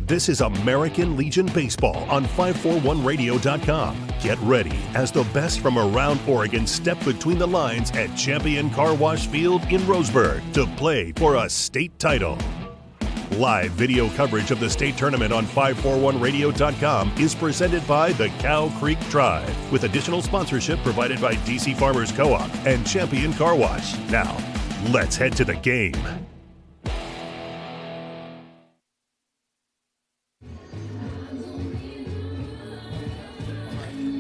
This is American Legion Baseball on 541radio.com. Get ready as the best from around Oregon step between the lines at Champion Car Wash Field in Roseburg to play for a state title. Live video coverage of the state tournament on 541radio.com is presented by the Cow Creek Tribe, with additional sponsorship provided by DC Farmers Co-op and Champion Car Wash. Now, let's head to the game.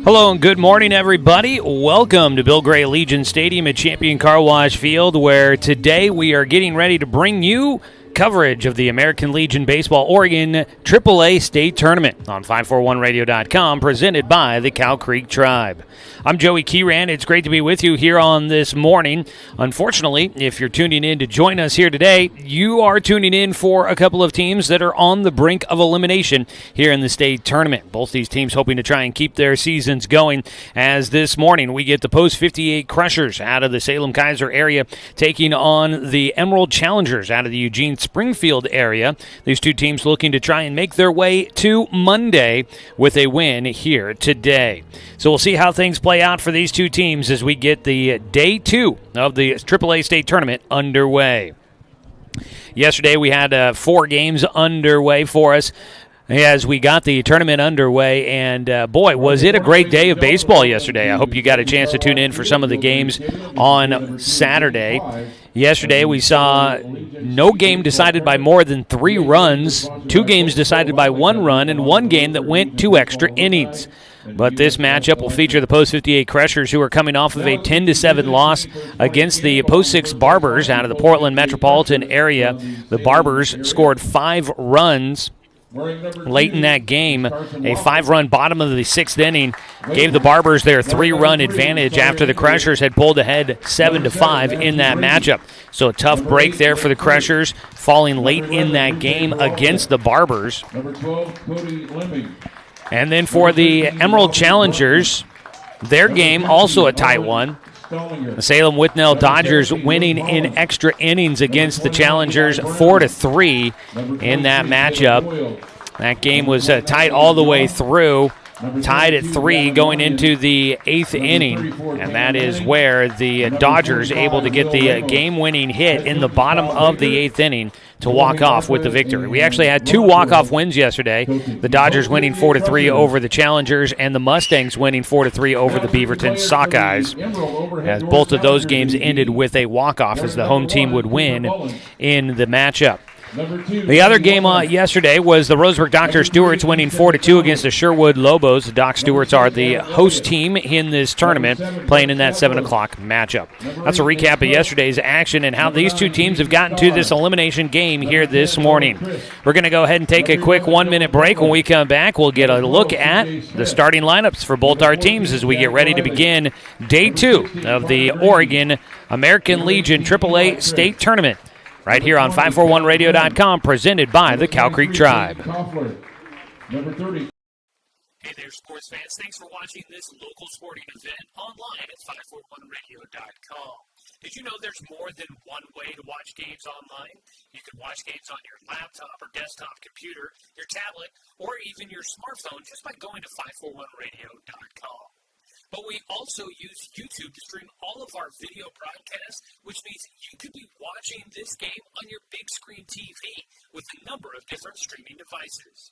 Hello and good morning, everybody. Welcome to Bill Gray Legion Stadium at Champion Car Wash Field, where today we are getting ready to bring you coverage of the American Legion Baseball Oregon AAA State Tournament on 541radio.com, presented by the Cow Creek Tribe. I'm Joey Kieran. It's great to be with you here on this morning. Unfortunately, if you're tuning in to join us here today, you are tuning in for a couple of teams that are on the brink of elimination here in the state tournament. Both these teams hoping to try and keep their seasons going, as this morning we get the Post 58 Crushers out of the Salem-Keizer area taking on the Emerald Challengers out of the Eugene Springfield area. These two teams looking to try and make their way to Monday with a win here today. So we'll see how things play out for these two teams as we get the day two of the AAA State Tournament underway. Yesterday we had 4 games underway for us as we got the tournament underway, and boy, was it a great day of baseball yesterday. I hope you got a chance to tune in for some of the games on Saturday. Yesterday we saw no game decided by more than 3 runs, 2 games decided by 1 run, and 1 game that went 2 extra innings. But this matchup will feature the Post 58 Crushers, who are coming off of a 10-7 loss against the Post 6 Barbers out of the Portland metropolitan area. The Barbers scored 5 runs late in that game. A 5-run bottom of the 6th inning gave the Barbers their 3-run advantage after the Crushers had pulled ahead 7-5 in that matchup. So a tough break there for the Crushers, falling late in that game against the Barbers. And then for the Emerald Challengers, their game also a tight one. The Salem Whitnell Dodgers winning in extra innings against the Challengers 4-3 in that matchup. That game was tight all the way through, tied at 3 going into the 8th inning, and that is where the Dodgers able to get the game-winning hit in the bottom of the 8th inning to walk off with the victory. We actually had 2 walk-off wins yesterday. The Dodgers winning 4-3 over the Challengers, and the Mustangs winning 4-3 over the Beaverton Sockeyes, as both of those games ended with a walk-off as the home team would win in the matchup. The other game yesterday was the Roseburg Dr. Stewarts winning 4-2 against the Sherwood Lobos. The Doc Stewarts are the host team in this tournament, playing in that 7 o'clock matchup. That's a recap of yesterday's action and how these two teams have gotten to this elimination game here this morning. We're going to go ahead and take a quick 1-minute break. When we come back, we'll get a look at the starting lineups for both our teams as we get ready to begin day 2 of the Oregon American Legion AAA State Tournament, right here on 541radio.com, presented by the Cow Creek Tribe. Hey there, sports fans. Thanks for watching this local sporting event online at 541radio.com. Did you know there's more than one way to watch games online? You can watch games on your laptop or desktop computer, your tablet, or even your smartphone just by going to 541radio.com. But we also use YouTube to stream all of our video broadcasts, which means you could be watching this game on your big screen TV with a number of different streaming devices.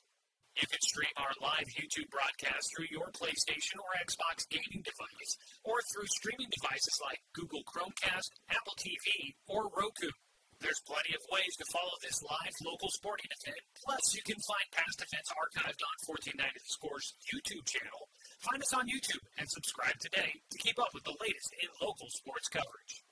You can stream our live YouTube broadcast through your PlayStation or Xbox gaming device, or through streaming devices like Google Chromecast, Apple TV, or Roku. There's plenty of ways to follow this live local sporting event. Plus, you can find past events archived on 1490 The Score's YouTube channel. Find us on YouTube and subscribe today to keep up with the latest in local sports coverage.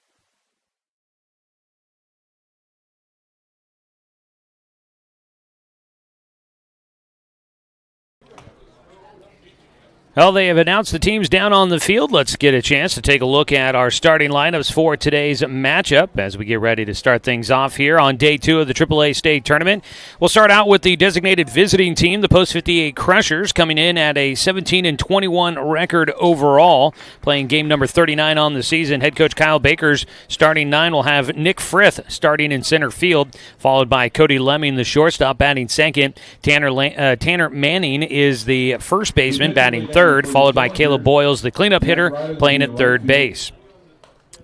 Well, they have announced the teams down on the field. Let's get a chance to take a look at our starting lineups for today's matchup as we get ready to start things off here on day 2 of the AAA State Tournament. We'll start out with the designated visiting team, the Post 58 Crushers, coming in at a 17-21 record overall, playing game number 39 on the season. Head coach Kyle Baker's starting 9 will have Nick Frith starting in center field, followed by Cody Lemming, the shortstop, batting second. Tanner Manning is the first baseman, batting third, followed by Caleb Boyles, the cleanup hitter, playing at third base.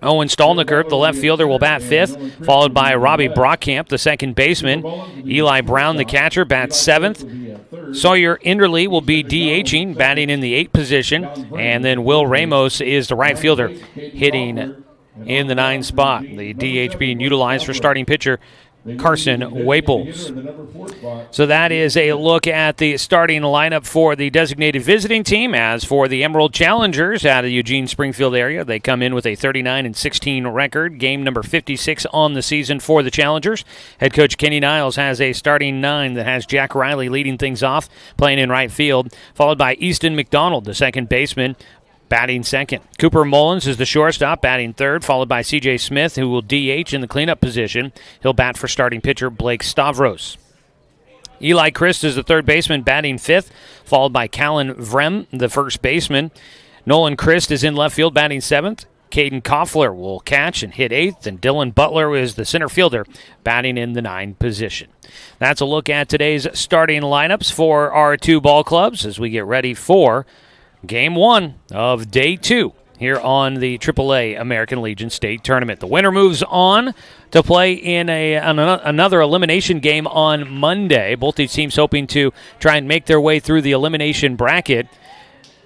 Owen Stolnikert, the left fielder, will bat fifth, followed by Robbie Brockkamp, the second baseman. Eli Brown, the catcher, bats seventh. Sawyer Inderly will be DHing, batting in the 8th position. And then Will Ramos is the right fielder, hitting in the 9 spot. The DH being utilized for starting pitcher Carson Waples. So that is a look at the starting lineup for the designated visiting team. As for the Emerald Challengers out of the Eugene Springfield area, they come in with a 39-16 record, game number 56 on the season for the Challengers. Head coach Kenny Niles has a starting 9 that has Jack Riley leading things off, playing in right field, followed by Easton McDonald, the second baseman, batting second. Cooper Mullins is the shortstop, batting third, followed by C.J. Smith, who will DH in the cleanup position. He'll bat for starting pitcher Blake Stavros. Eli Christ is the third baseman, batting fifth, followed by Callan Vrem, the first baseman. Nolan Christ is in left field, batting seventh. Caden Koffler will catch and hit eighth, and Dylan Butler is the center fielder, batting in the 9 position. That's a look at today's starting lineups for our 2 ball clubs as we get ready for Game 1 of Day 2 here on the AAA American Legion State Tournament. The winner moves on to play in another elimination game on Monday. Both these teams hoping to try and make their way through the elimination bracket.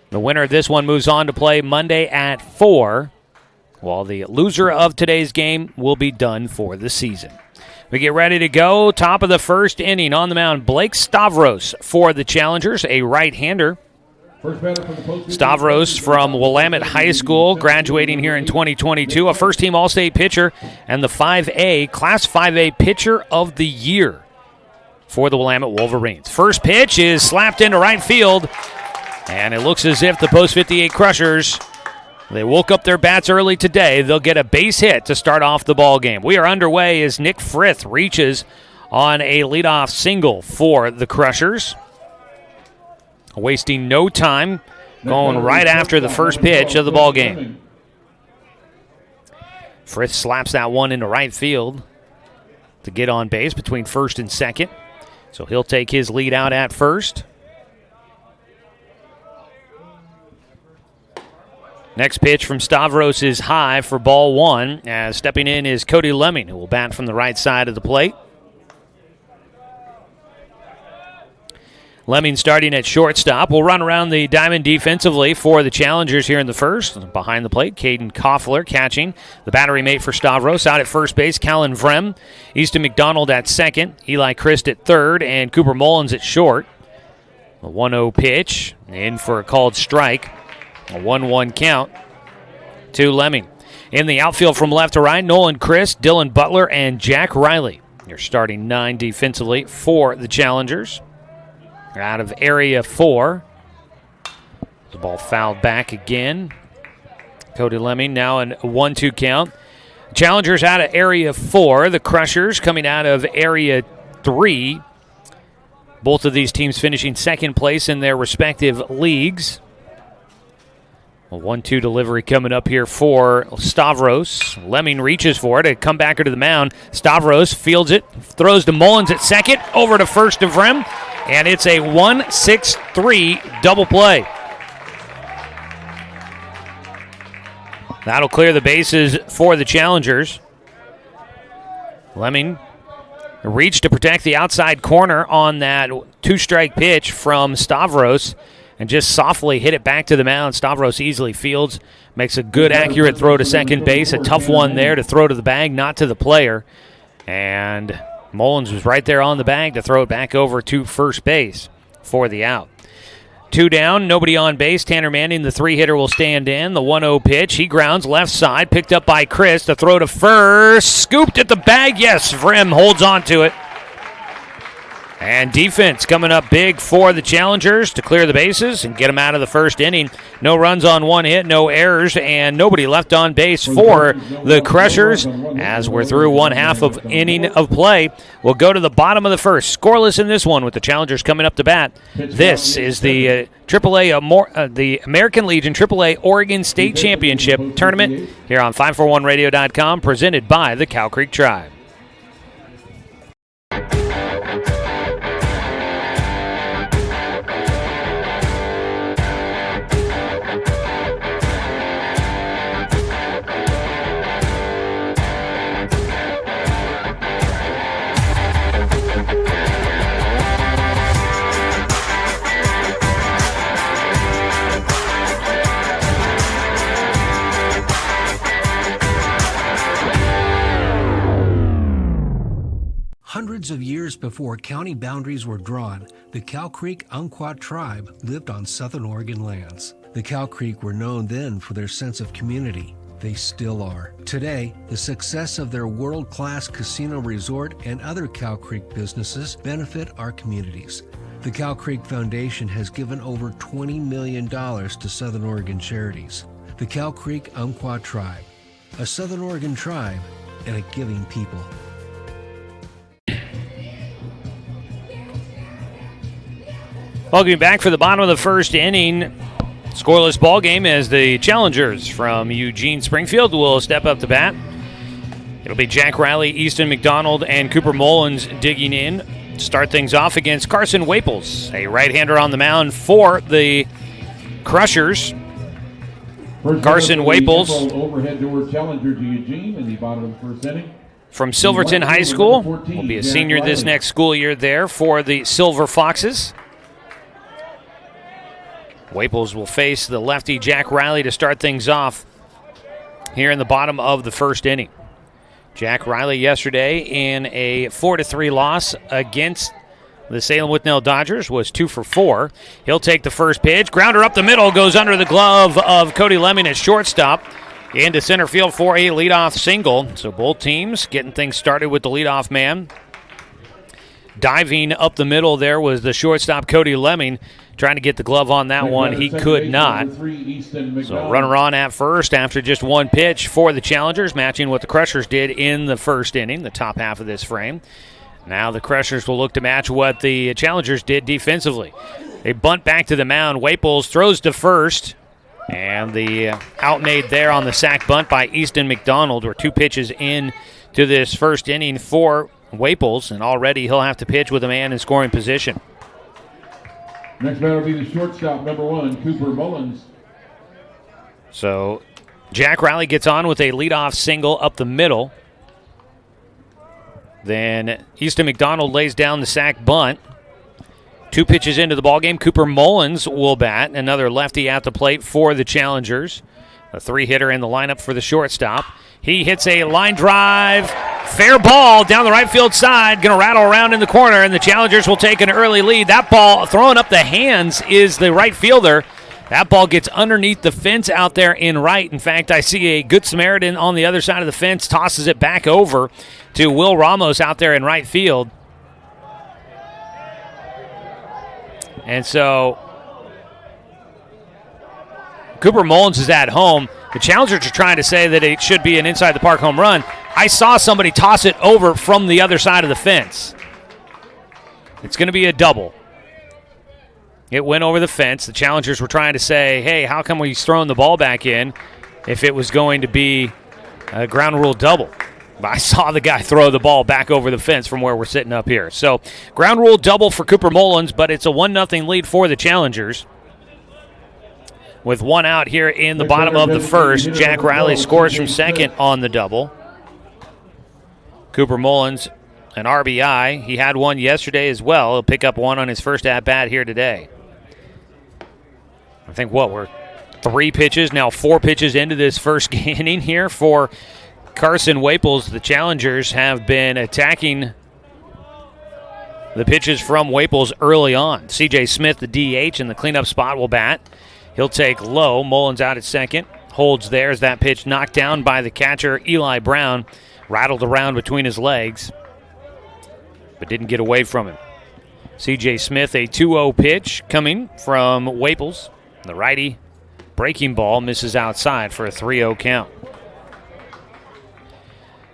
The winner of this one moves on to play Monday at 4, while the loser of today's game will be done for the season. We get ready to go. Top of the first inning on the mound, Blake Stavros for the Challengers, a right-hander. Stavros from Willamette High School, graduating here in 2022, a first-team All-State pitcher and the Class 5A Pitcher of the Year for the Willamette Wolverines. First pitch is slapped into right field, and it looks as if the Post 58 Crushers, they woke up their bats early today. They'll get a base hit to start off the ball game. We are underway as Nick Frith reaches on a leadoff single for the Crushers. Wasting no time, going right after the first pitch of the ball game. Frith slaps that one into right field to get on base between first and second. So he'll take his lead out at first. Next pitch from Stavros is high for ball 1, as stepping in is Cody Lemming, who will bat from the right side of the plate. Lemming starting at shortstop. Will run around the diamond defensively for the Challengers here in the first. Behind the plate, Caden Koffler catching. The battery mate for Stavros out at first base, Callan Vrem. Easton McDonald at second. Eli Christ at third. And Cooper Mullins at short. A 1-0 pitch. In for a called strike. A 1-1 count to Lemming. In the outfield from left to right, Nolan Christ, Dylan Butler, and Jack Riley. You're starting 9 defensively for the Challengers. Out of area 4. The ball fouled back again. Cody Lemming now in a 1-2 count. Challengers out of area 4. The Crushers coming out of area 3. Both of these teams finishing second place in their respective leagues. A 1-2 delivery coming up here for Stavros. Lemming reaches for it. A comebacker to the mound. Stavros fields it. Throws to Mullins at second. Over to first to Vrem. And it's a 1-6-3 double play. That'll clear the bases for the Challengers. Lemming reached to protect the outside corner on that 2-strike pitch from Stavros and just softly hit it back to the mound. Stavros easily fields, makes a good, accurate throw to second base. A tough one there to throw to the bag, not to the player. And Mullins was right there on the bag to throw it back over to first base for the out. 2 down, nobody on base. Tanner Manning, the 3-hitter, will stand in. The 1-0 pitch. He grounds left side, picked up by Chris. The throw to first, scooped at the bag. Yes, Vrem holds on to it. And defense coming up big for the Challengers to clear the bases and get them out of the first inning. No runs on one hit, no errors, and nobody left on base for the Crushers. As we're through one half of inning of play, we'll go to the bottom of the first. Scoreless in this one with the Challengers coming up to bat. This is the the American Legion AAA Oregon State Championship Tournament here on 541radio.com, presented by the Cow Creek Tribe. Hundreds of years before county boundaries were drawn, the Cow Creek Umpqua tribe lived on southern Oregon lands. The Cow Creek were known then for their sense of community. They still are. Today, the success of their world-class casino resort and other Cow Creek businesses benefit our communities. The Cow Creek Foundation has given over $20 million to Southern Oregon charities. The Cow Creek Umpqua tribe, a Southern Oregon tribe and a giving people. Welcome back for the bottom of the first inning. Scoreless ball game as the Challengers from Eugene Springfield will step up to bat. It'll be Jack Riley, Easton McDonald, and Cooper Mullins digging in to start things off against Carson Waples, a right-hander on the mound for the Crushers. Carson Waples overhead door challenger to Eugene in the bottom of the first inning. From Silverton High School, will be a senior this next school year there for the Silver Foxes. Waples will face the lefty Jack Riley to start things off here in the bottom of the first inning. Jack Riley yesterday in a 4-3 loss against the Salem Whitnell Dodgers was 2 for 4. He'll take the first pitch. Grounder up the middle, goes under the glove of Cody Lemming at shortstop. Into center field for a leadoff single. So both teams getting things started with the leadoff man. Diving up the middle there was the shortstop Cody Lemming. Trying to get the glove on that one. He could not. So runner on at first after just one pitch for the Challengers, matching what the Crushers did in the first inning, the top half of this frame. Now the Crushers will look to match what the Challengers did defensively. They bunt back to the mound. Waples throws to first. And the out made there on the sac bunt by Easton McDonald. We're 2 pitches in to this first inning for Waples, and already he'll have to pitch with a man in scoring position. Next batter will be the shortstop, number 1, Cooper Mullins. So Jack Riley gets on with a leadoff single up the middle. Then Easton McDonald lays down the sac bunt. 2 pitches into the ballgame, Cooper Mullins will bat. Another lefty at the plate for the Challengers. A 3-hitter in the lineup for the shortstop. He hits a line drive. Fair ball down the right field side. Going to rattle around in the corner, and the Challengers will take an early lead. That ball throwing up the hands is the right fielder. That ball gets underneath the fence out there in right. In fact, I see a Good Samaritan on the other side of the fence, tosses it back over to Will Ramos out there in right field. And so Cooper Mullins is at home. The Challengers are trying to say that it should be an inside-the-park home run. I saw somebody toss it over from the other side of the fence. It's going to be a double. It went over the fence. The Challengers were trying to say, hey, how come he's throwing the ball back in if it was going to be a ground rule double? But I saw the guy throw the ball back over the fence from where we're sitting up here. So ground rule double for Cooper Mullins, but it's a 1-0 lead for the Challengers. With 1 out here in the bottom of the first, Jack Riley scores from second on the double. Cooper Mullins, an RBI. He had one yesterday as well. He'll pick up one on his first at-bat here today. I think, we're 3 pitches, now 4 pitches into this first inning here for Carson Waples. The Challengers have been attacking the pitches from Waples early on. C.J. Smith, the DH, in the cleanup spot will bat. He'll take low. Mullins out at second. Holds there as that pitch knocked down by the catcher, Eli Brown. Rattled around between his legs, but didn't get away from him. C.J. Smith, a 2-0 pitch coming from Waples. The righty breaking ball misses outside for a 3-0 count.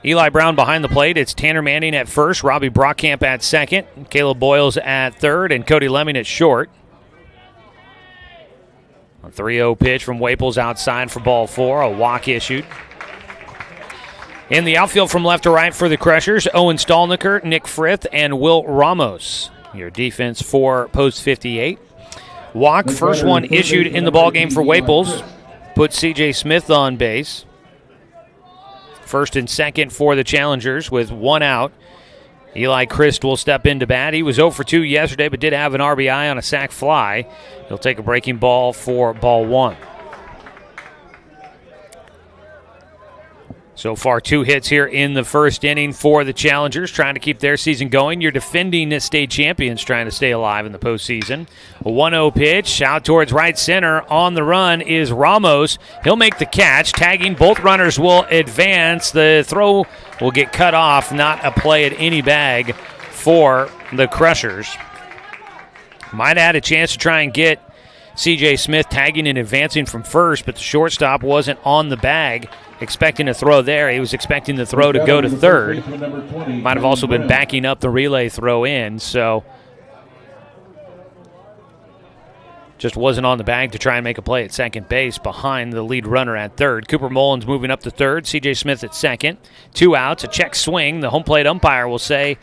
Eli Brown behind the plate. It's Tanner Manning at first, Robbie Brockamp at second, Caleb Boyles at third, and Cody Lemming at short. A 3-0 pitch from Waples outside for ball 4, a walk issued. In the outfield from left to right for the Crushers, Owen Stallnicker, Nick Frith, and Will Ramos. Your defense for post 58. Walk, first one issued in the ballgame for Waples. Put C.J. Smith on base. First and second for the Challengers with one out. Eli Christ will step into bat. He was 0 for 2 yesterday, but did have an RBI on a sac fly. He'll take a breaking ball for ball 1. So far, 2 hits here in the first inning for the Challengers, trying to keep their season going. Your defending state champions trying to stay alive in the postseason. A 1-0 pitch out towards right center. On the run is Ramos. He'll make the catch. Tagging, both runners will advance. The throw will get cut off. Not a play at any bag for the Crushers. Might have had a chance to try and get C.J. Smith tagging and advancing from first, but the shortstop wasn't on the bag expecting a throw there. He was expecting the throw to go to third. Might have also been backing up the relay throw in, so just wasn't on the bag to try and make a play at second base behind the lead runner at third. Cooper Mullins moving up to third, C.J. Smith at second. 2 outs, a check swing. The home plate umpire will say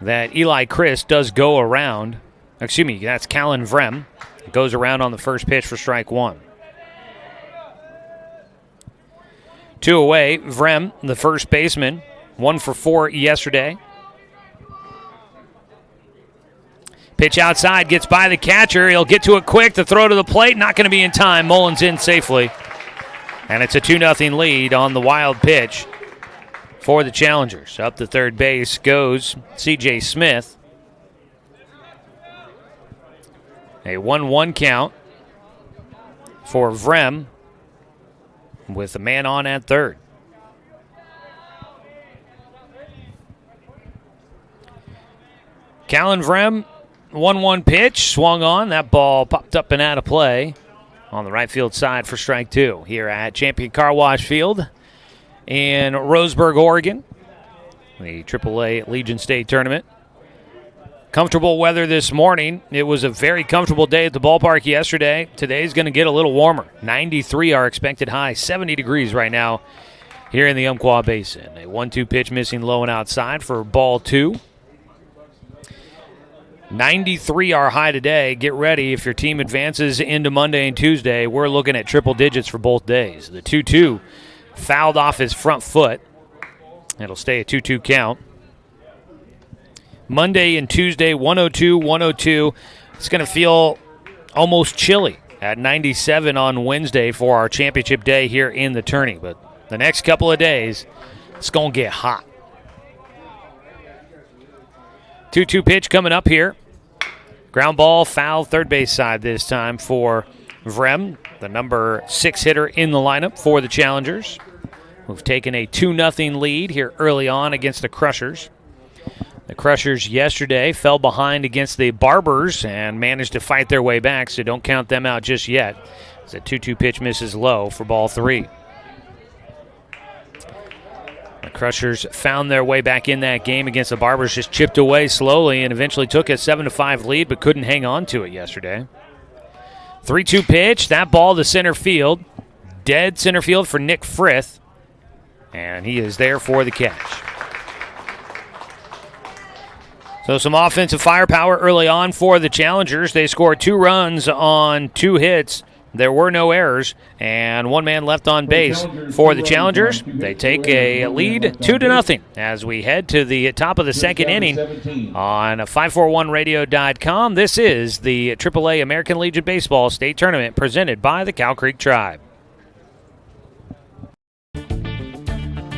that Eli Christ does go around. Excuse me, that's Callan Vrem. It goes around on the first pitch for strike 1. 2 away, Vrem, the first baseman, 1 for 4 yesterday. Pitch outside, gets by the catcher. He'll get to it quick. The throw to the plate, not going to be in time. Mullins in safely. And it's a 2-0 lead on the wild pitch for the Challengers. Up to third base goes C.J. Smith. A 1-1 count for Vrem, with a man on at third. Callan Vrem, 1-1 pitch, swung on. That ball popped up and out of play on the right field side for strike 2 here at Champion Car Wash Field in Roseburg, Oregon. The AAA Legion State Tournament. Comfortable weather this morning. It was a very comfortable day at the ballpark yesterday. Today's going to get a little warmer. 93 our expected high. 70 degrees right now here in the Umpqua Basin. A 1-2 pitch missing low and outside for ball 2. 93 our high today. Get ready. If your team advances into Monday and Tuesday, we're looking at triple digits for both days. The 2-2 fouled off his front foot. It'll stay a 2-2 count. Monday and Tuesday, 102, 102. It's going to feel almost chilly at 97 on Wednesday for our championship day here in the tourney. But the next couple of days, it's going to get hot. 2-2 pitch coming up here. Ground ball, foul, third base side this time for Vrem, the number 6 hitter in the lineup for the Challengers. We've taken a 2-0 lead here early on against the Crushers. The Crushers yesterday fell behind against the Barbers and managed to fight their way back, so don't count them out just yet. As a 2-2 pitch misses low for ball 3. The Crushers found their way back in that game against the Barbers, just chipped away slowly and eventually took a 7-5 lead, but couldn't hang on to it yesterday. 3-2 pitch, that ball to center field. Dead center field for Nick Frith, and he is there for the catch. So some offensive firepower early on for the Challengers. They scored 2 runs on 2 hits. There were no errors, and 1 man left on base for the Challengers. They take a lead 2-0 as we head to the top of the second inning on 541radio.com. This is the AAA American Legion Baseball State Tournament presented by the Cow Creek Tribe.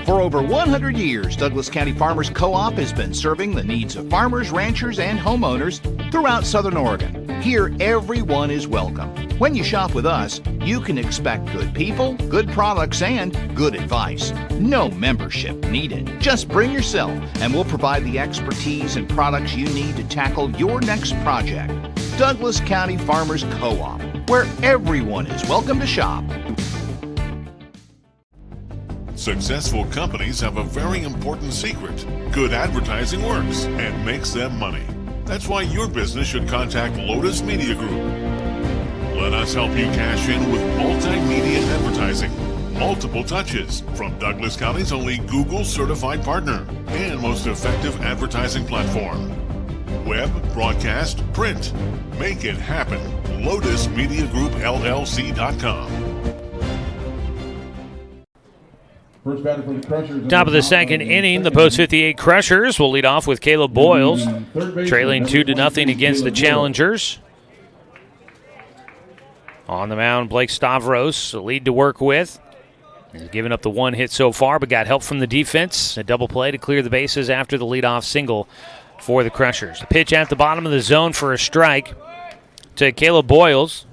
For over 100 years, Douglas County Farmers Co-op has been serving the needs of farmers, ranchers, and homeowners throughout Southern Oregon. Here, everyone is welcome. When you shop with us, you can expect good people, good products, and good advice. No membership needed. Just bring yourself, and we'll provide the expertise and products you need to tackle your next project. Douglas County Farmers Co-op, where everyone is welcome to shop. Successful companies have a very important secret. Good advertising works and makes them money. That's why your business should contact Lotus Media Group. Let us help you cash in with multimedia advertising. Multiple touches from Douglas County's only Google certified partner and most effective advertising platform. Web, broadcast, print. Make it happen. LotusMediaGroupLLC.com. First batter for the Crushers. Top of the second inning, the post 58 Crushers will lead off with Caleb Boyles, trailing 2-0 against the Challengers. On the mound, Blake Stavros, a lead to work with. He's given up the one hit so far, but got help from the defense. A double play to clear the bases after the leadoff single for the Crushers. A pitch at the bottom of the zone for a strike to Caleb Boyles.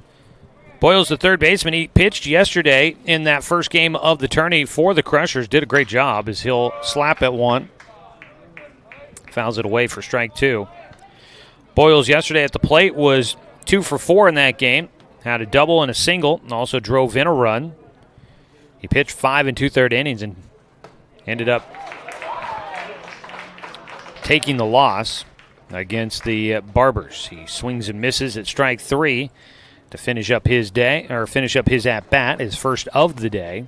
Boyles, the third baseman, he pitched yesterday in that first game of the tourney for the Crushers. Did a great job as he'll slap at one. Fouls it away for strike two. Boyles yesterday at the plate was 2 for 4 in that game. Had a double and a single, and also drove in a run. He pitched 5 2/3 innings and ended up taking the loss against the Barbers. He swings and misses at strike 3 to finish up his day, or finish up his at-bat, his first of the day.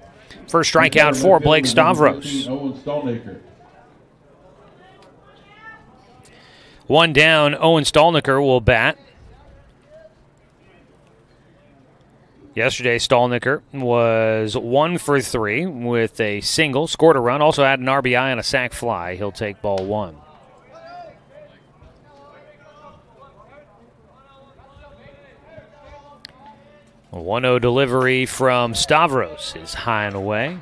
First strikeout for Blake Stavros. One down, Owen Stolniker will bat. Yesterday, Stolniker was 1 for 3 with a single, scored a run, also had an RBI and a sac fly. He'll take ball 1. A 1-0 delivery from Stavros is high and away.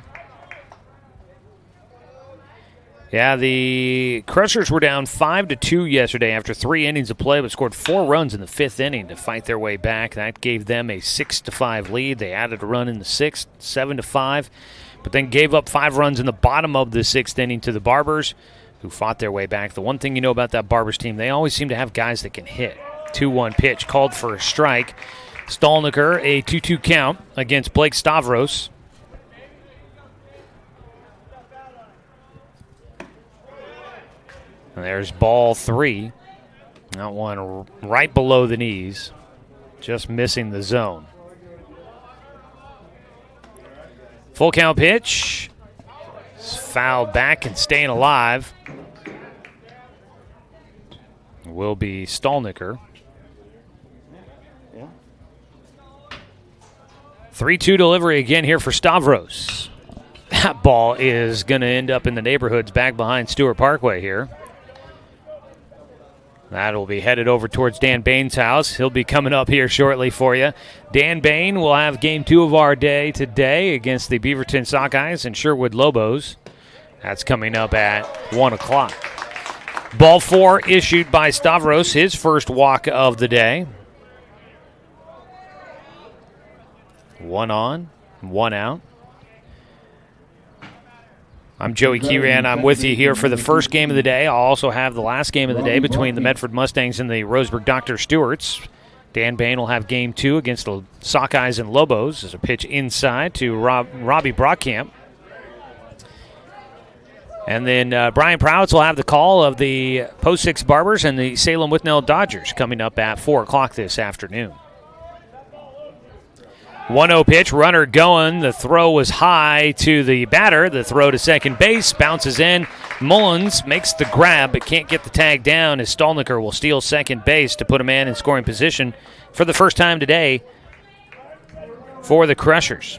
Yeah, the Crushers were down 5-2 yesterday after 3 innings of play, but scored 4 runs in the 5th inning to fight their way back. That gave them a 6-5 lead. They added a run in the 6th, 7-5, but then gave up 5 runs in the bottom of the 6th inning to the Barbers, who fought their way back. The one thing you know about that Barbers team, they always seem to have guys that can hit. 2-1 pitch called for a strike. Stolniker, a 2-2 count against Blake Stavros. And there's ball 3. That one right below the knees, just missing the zone. Full count pitch. It's fouled back and staying alive. Will be Stolniker. 3-2 delivery again here for Stavros. That ball is going to end up in the neighborhoods back behind Stewart Parkway here. That'll be headed over towards Dan Bain's house. He'll be coming up here shortly for you. Dan Bain will have game 2 of our day today against the Beaverton Sockeyes and Sherwood Lobos. That's coming up at 1 o'clock. Ball 4 issued by Stavros, his first walk of the day. 1 on, 1 out. I'm Joey Kieran. I'm with you here for the first game of the day. I'll also have the last game of the day between the Medford Mustangs and the Roseburg Dr. Stewarts. Dan Bain will have game 2 against the Sockeyes and Lobos. There's a pitch inside to Robbie Brockkamp. And then Brian Prowitz will have the call of the Post 6 Barbers and the Salem Whitnell Dodgers coming up at 4 o'clock this afternoon. 1-0 pitch, runner going. The throw was high to the batter. The throw to second base, bounces in. Mullins makes the grab, but can't get the tag down as Stolniker will steal second base to put a man in scoring position for the first time today for the Crushers.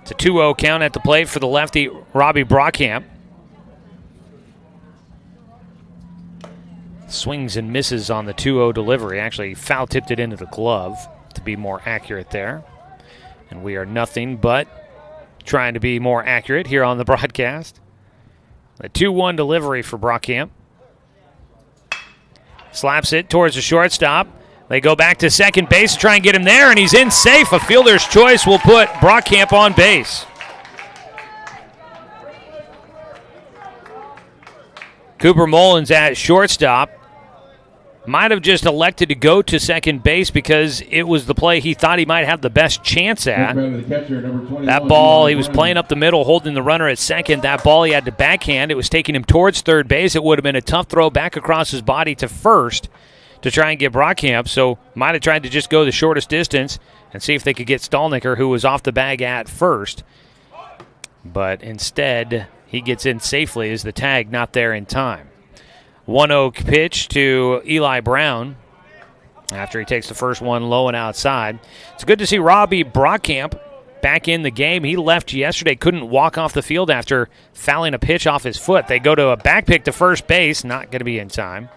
It's a 2-0 count at the plate for the lefty, Robbie Brockkamp. Swings and misses on the 2-0 delivery. Actually, foul-tipped it into the glove, to be more accurate there. And we are nothing but trying to be more accurate here on the broadcast. The 2-1 delivery for Brockkamp. Slaps it towards the shortstop. They go back to second base to try and get him there, and he's in safe. A fielder's choice will put Brockamp on base. Cooper Mullins at shortstop. Might have just elected to go to second base because it was the play he thought he might have the best chance at. That ball, he was playing up the middle, holding the runner at second. That ball he had to backhand. It was taking him towards third base. It would have been a tough throw back across his body to first to try and get Brockamp. So might have tried to just go the shortest distance and see if they could get Stallnicker, who was off the bag at first. But instead, he gets in safely as the tag not there in time. 1-0 pitch to Eli Brown after he takes the first one low and outside. It's good to see Robbie Brockamp back in the game. He left yesterday, couldn't walk off the field after fouling a pitch off his foot. They go to a back pick to first base, not going to be in time.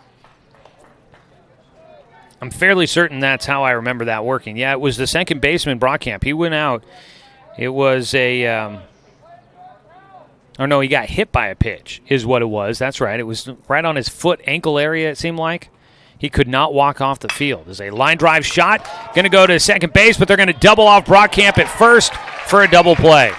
I'm fairly certain that's how I remember that working. Yeah, it was the second baseman, Brockamp. He went out. It was a... Or no, he got hit by a pitch is what it was. That's right. It was right on his foot, ankle area, it seemed like. He could not walk off the field. There's a line drive shot. Going to go to second base, but they're going to double off Brockamp at first for a double play.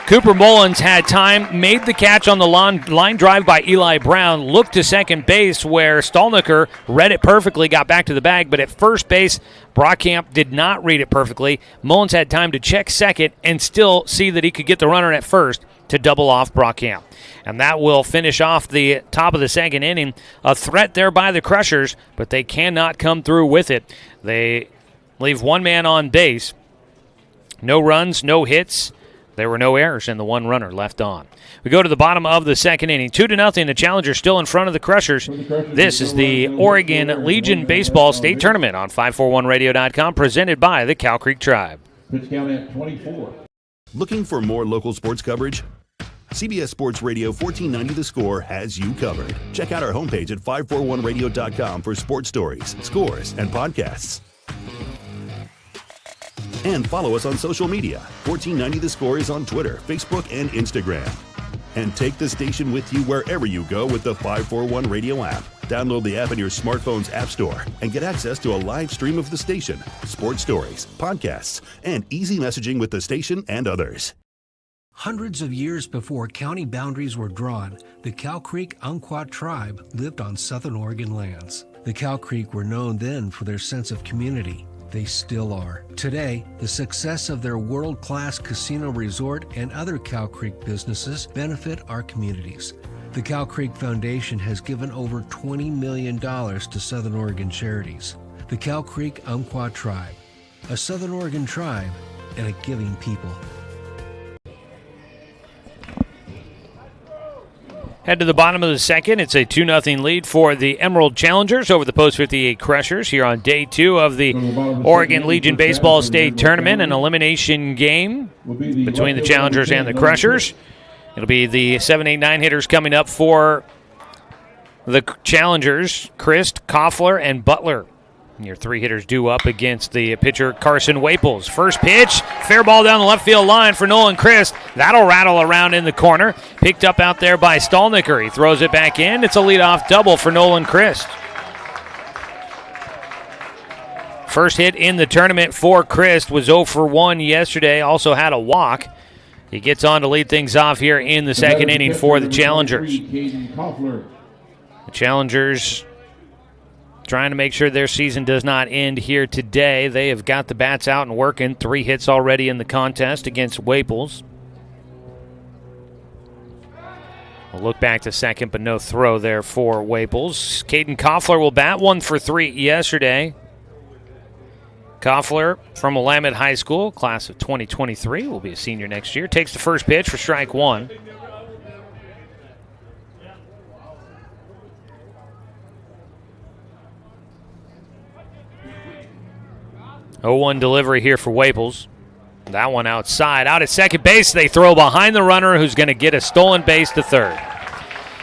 Cooper Mullins had time, made the catch on the line drive by Eli Brown, looked to second base where Stallnicker read it perfectly, got back to the bag, but at first base, Brockamp did not read it perfectly. Mullins had time to check second and still see that he could get the runner at first to double off Brockamp. And that will finish off the top of the second inning. A threat there by the Crushers, but they cannot come through with it. They leave one man on base. No runs, no hits. There were no errors, and the one runner left on. We go to the bottom of the second inning. 2-0. The Challengers still in front of the Crushers. This is the Oregon Legion Baseball State Tournament on 541radio.com, presented by the Cow Creek Tribe. Pitch count at 24. Looking for more local sports coverage? CBS Sports Radio 1490 The Score has you covered. Check out our homepage at 541radio.com for sports stories, scores, and podcasts. And follow us on social media. 1490 The Score is on Twitter, Facebook, and Instagram. And take the station with you wherever you go with the 541 Radio app. Download the app in your smartphone's app store and get access to a live stream of the station, sports stories, podcasts, and easy messaging with the station and others. Hundreds of years before county boundaries were drawn, the Cow Creek Umpqua tribe lived on southern Oregon lands. The Cow Creek were known then for their sense of community. They still are. Today, the success of their world-class casino resort and other Cow Creek businesses benefit our communities. The Cow Creek Foundation has given over $20 million to Southern Oregon charities. The Cow Creek Umpqua Tribe, a Southern Oregon tribe and a giving people. Head to the bottom of the second. It's a 2-0 lead for the Emerald Challengers over the Post 58 Crushers here on day 2 of the Oregon Legion Baseball State Tournament, an elimination game between the Challengers and the Crushers. It'll be the 7, 8, 9 hitters coming up for the Challengers, Christ, Koffler, and Butler. Your 3 hitters due up against the pitcher Carson Waples. First pitch, fair ball down the left field line for Nolan Christ. That'll rattle around in the corner. Picked up out there by Stallnicker. He throws it back in. It's a leadoff double for Nolan Christ. First hit in the tournament for Christ was 0 for 1 yesterday. Also had a walk. He gets on to lead things off here in the second inning for the Challengers. The Challengers trying to make sure their season does not end here today. They have got the bats out and working. 3 hits already in the contest against Waples. We'll look back to second, but no throw there for Waples. Caden Koffler will bat 1 for 3 yesterday. Koffler from Willamette High School, class of 2023, will be a senior next year. Takes the first pitch for strike 1. Oh, 0-1 delivery here for Waples. That one outside. Out at second base, they throw behind the runner who's going to get a stolen base to third.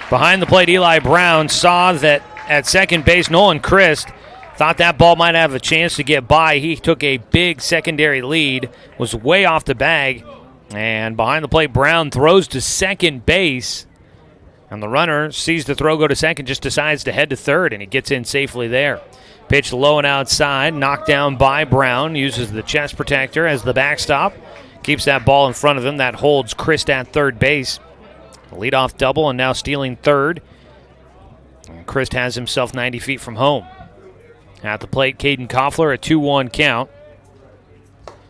Behind the plate, Eli Brown saw that at second base, Nolan Christ thought that ball might have a chance to get by. He took a big secondary lead, was way off the bag, and behind the plate, Brown throws to second base, and the runner sees the throw go to second, just decides to head to third, and he gets in safely there. Pitch low and outside, knocked down by Brown, uses the chest protector as the backstop. Keeps that ball in front of him. That holds Christ at third base. Leadoff double and now stealing third. And Christ has himself 90 feet from home. At the plate, Caden Koffler, a 2-1 count.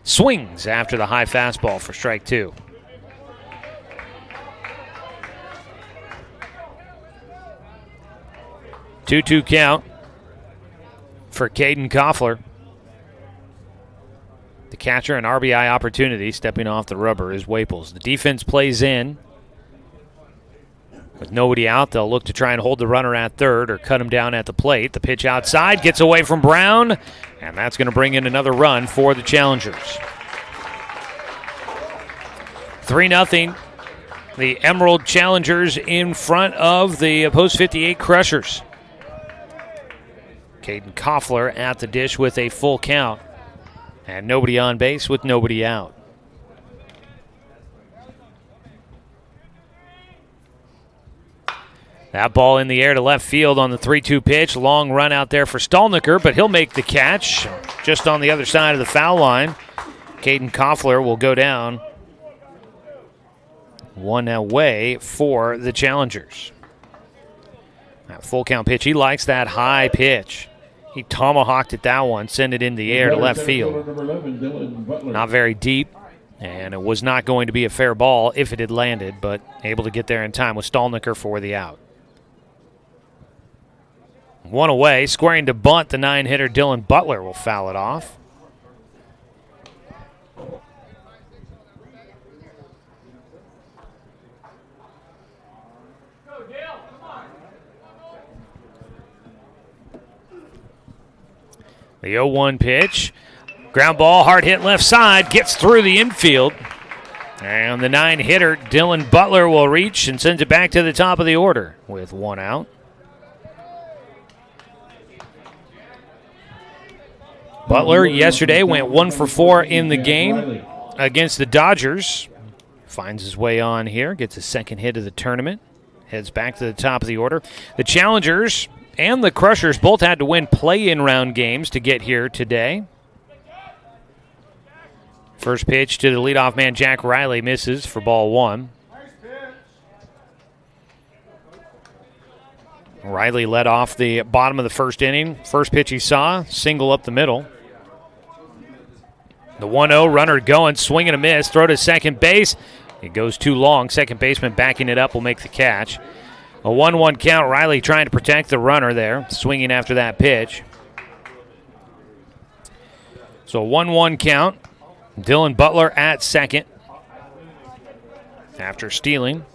Swings after the high fastball for strike two. Two count for Caden Koffler. The catcher, an RBI opportunity. Stepping off the rubber is Waples. The defense plays in. With nobody out, they'll look to try and hold the runner at third or cut him down at the plate. The pitch outside gets away from Brown, and that's going to bring in another run for the Challengers. 3-0. The Emerald Challengers in front of the Post 58 Crushers. Caden Koffler at the dish with a full count. And nobody on base with nobody out. That ball in the air to left field on the 3-2 pitch. Long run out there for Stolniker, but he'll make the catch just on the other side of the foul line. Caden Koffler will go down. One away for the Challengers. That full count pitch, he likes that high pitch. He tomahawked at that one, sent it in the air to left field. Not very deep, and it was not going to be a fair ball if it had landed, but able to get there in time with Stolniker for the out. One away, squaring to bunt, the 9-hitter Dylan Butler will foul it off. The 0-1 pitch. Ground ball, hard hit left side, gets through the infield. And the 9-hitter, Dylan Butler, will reach and sends it back to the top of the order with one out. Butler yesterday went 1 for 4 in the game against the Dodgers. Finds his way on here, gets his second hit of the tournament. Heads back to the top of the order. The Challengers and the Crushers both had to win play-in round games to get here today. First pitch to the leadoff man, Jack Riley, misses for ball one. Riley led off the bottom of the first inning. First pitch he saw, single up the middle. The 1-0 runner going, swing and a miss, throw to second base. It goes too long. Second baseman backing it up will make the catch. A 1-1 count. Riley trying to protect the runner there, swinging after that pitch. So 1-1 count. Dylan Butler at second after stealing.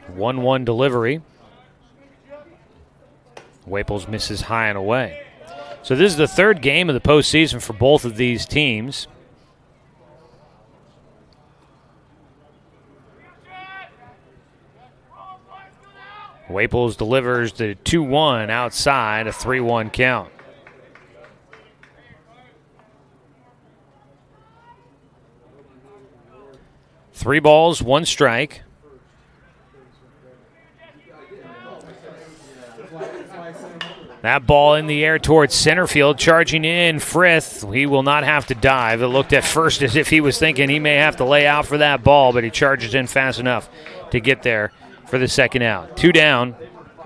One delivery. Waples misses high and away. So this is the third game of the postseason for both of these teams. Waples delivers the 2-1 outside, a 3-1 count. Three balls, one strike. That ball in the air towards center field, charging in Frith. He will not have to dive. It looked at first as if he was thinking he may have to lay out for that ball, but he charges in fast enough to get there for the second out. Two down.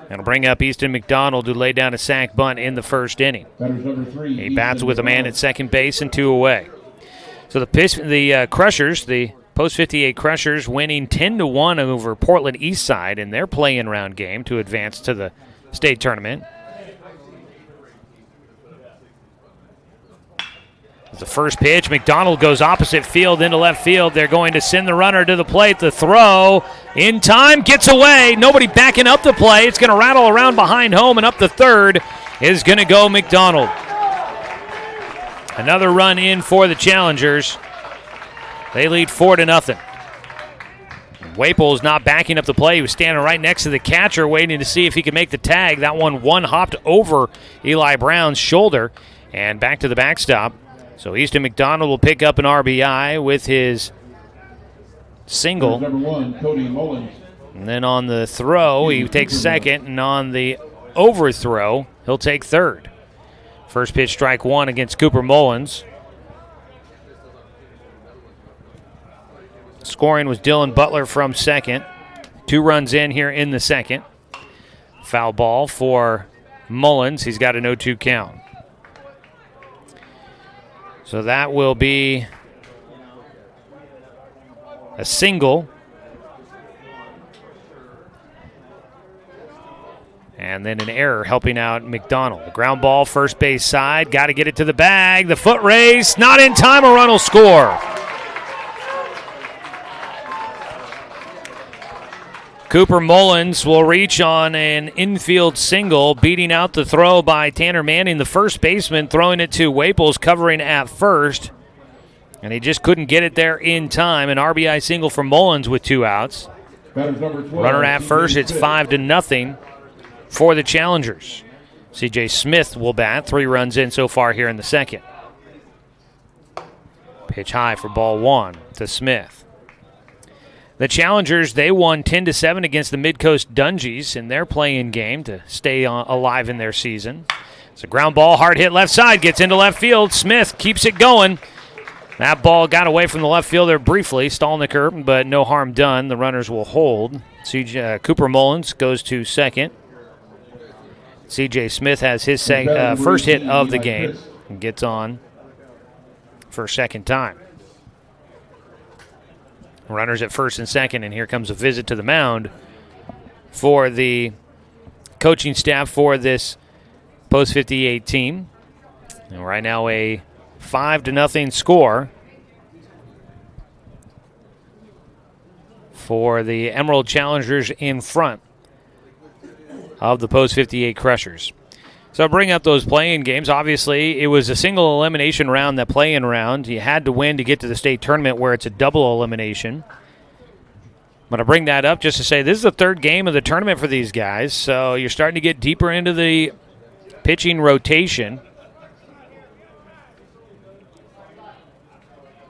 That'll bring up Easton McDonald, who laid down a sac bunt in the first inning. He bats with a man at second base and two away. So the Crushers, the Post 58 Crushers, winning 10-1 over Portland Eastside in their play-in round game to advance to the state tournament. The first pitch, McDonald goes opposite field into left field. They're going to send the runner to the plate. The throw in time, gets away. Nobody backing up the play. It's going to rattle around behind home, and up the third is going to go McDonald. Another run in for the Challengers. They lead 4-0. Waples not backing up the play. He was standing right next to the catcher waiting to see if he could make the tag. That one hopped over Eli Brown's shoulder and back to the backstop. So Easton McDonald will pick up an RBI with his single. Number one, Cody Mullins. And then on the throw, he takes second, and on the overthrow, he'll take third. First pitch, strike one against Cooper Mullins. Scoring was Dylan Butler from second. 2 runs in here in the second. Foul ball for Mullins. He's got an 0-2 count. So that will be a single. And then an error helping out McDonald. Ground ball, first base side. Got to get it to the bag. The foot race. Not in time. A run will score. Cooper Mullins will reach on an infield single, beating out the throw by Tanner Manning, the first baseman, throwing it to Waples, covering at first. And he just couldn't get it there in time. An RBI single for Mullins with 2 outs. Runner at first, it's 5-0 for the Challengers. C.J. Smith will bat. 3 runs in so far here in the second. Pitch high for ball 1 to Smith. The Challengers, they won 10-7 against the Midcoast Dungeys in their play-in game to stay alive in their season. It's a ground ball, hard hit left side, gets into left field. Smith keeps it going. That ball got away from the left fielder briefly, stalling the curb, but no harm done. The runners will hold. Cooper Mullins goes to second. C.J. Smith has his first hit of the game and gets on for a second time. Runners at first and second, and here comes a visit to the mound for the coaching staff for this Post 58 team. And right now a 5-0 score for the Emerald Challengers in front of the Post 58 Crushers. So I'll bring up those play-in games. Obviously, it was a single elimination round, that play-in round. You had to win to get to the state tournament where it's a double elimination. But I bring that up just to say this is the 3rd game of the tournament for these guys. So you're starting to get deeper into the pitching rotation.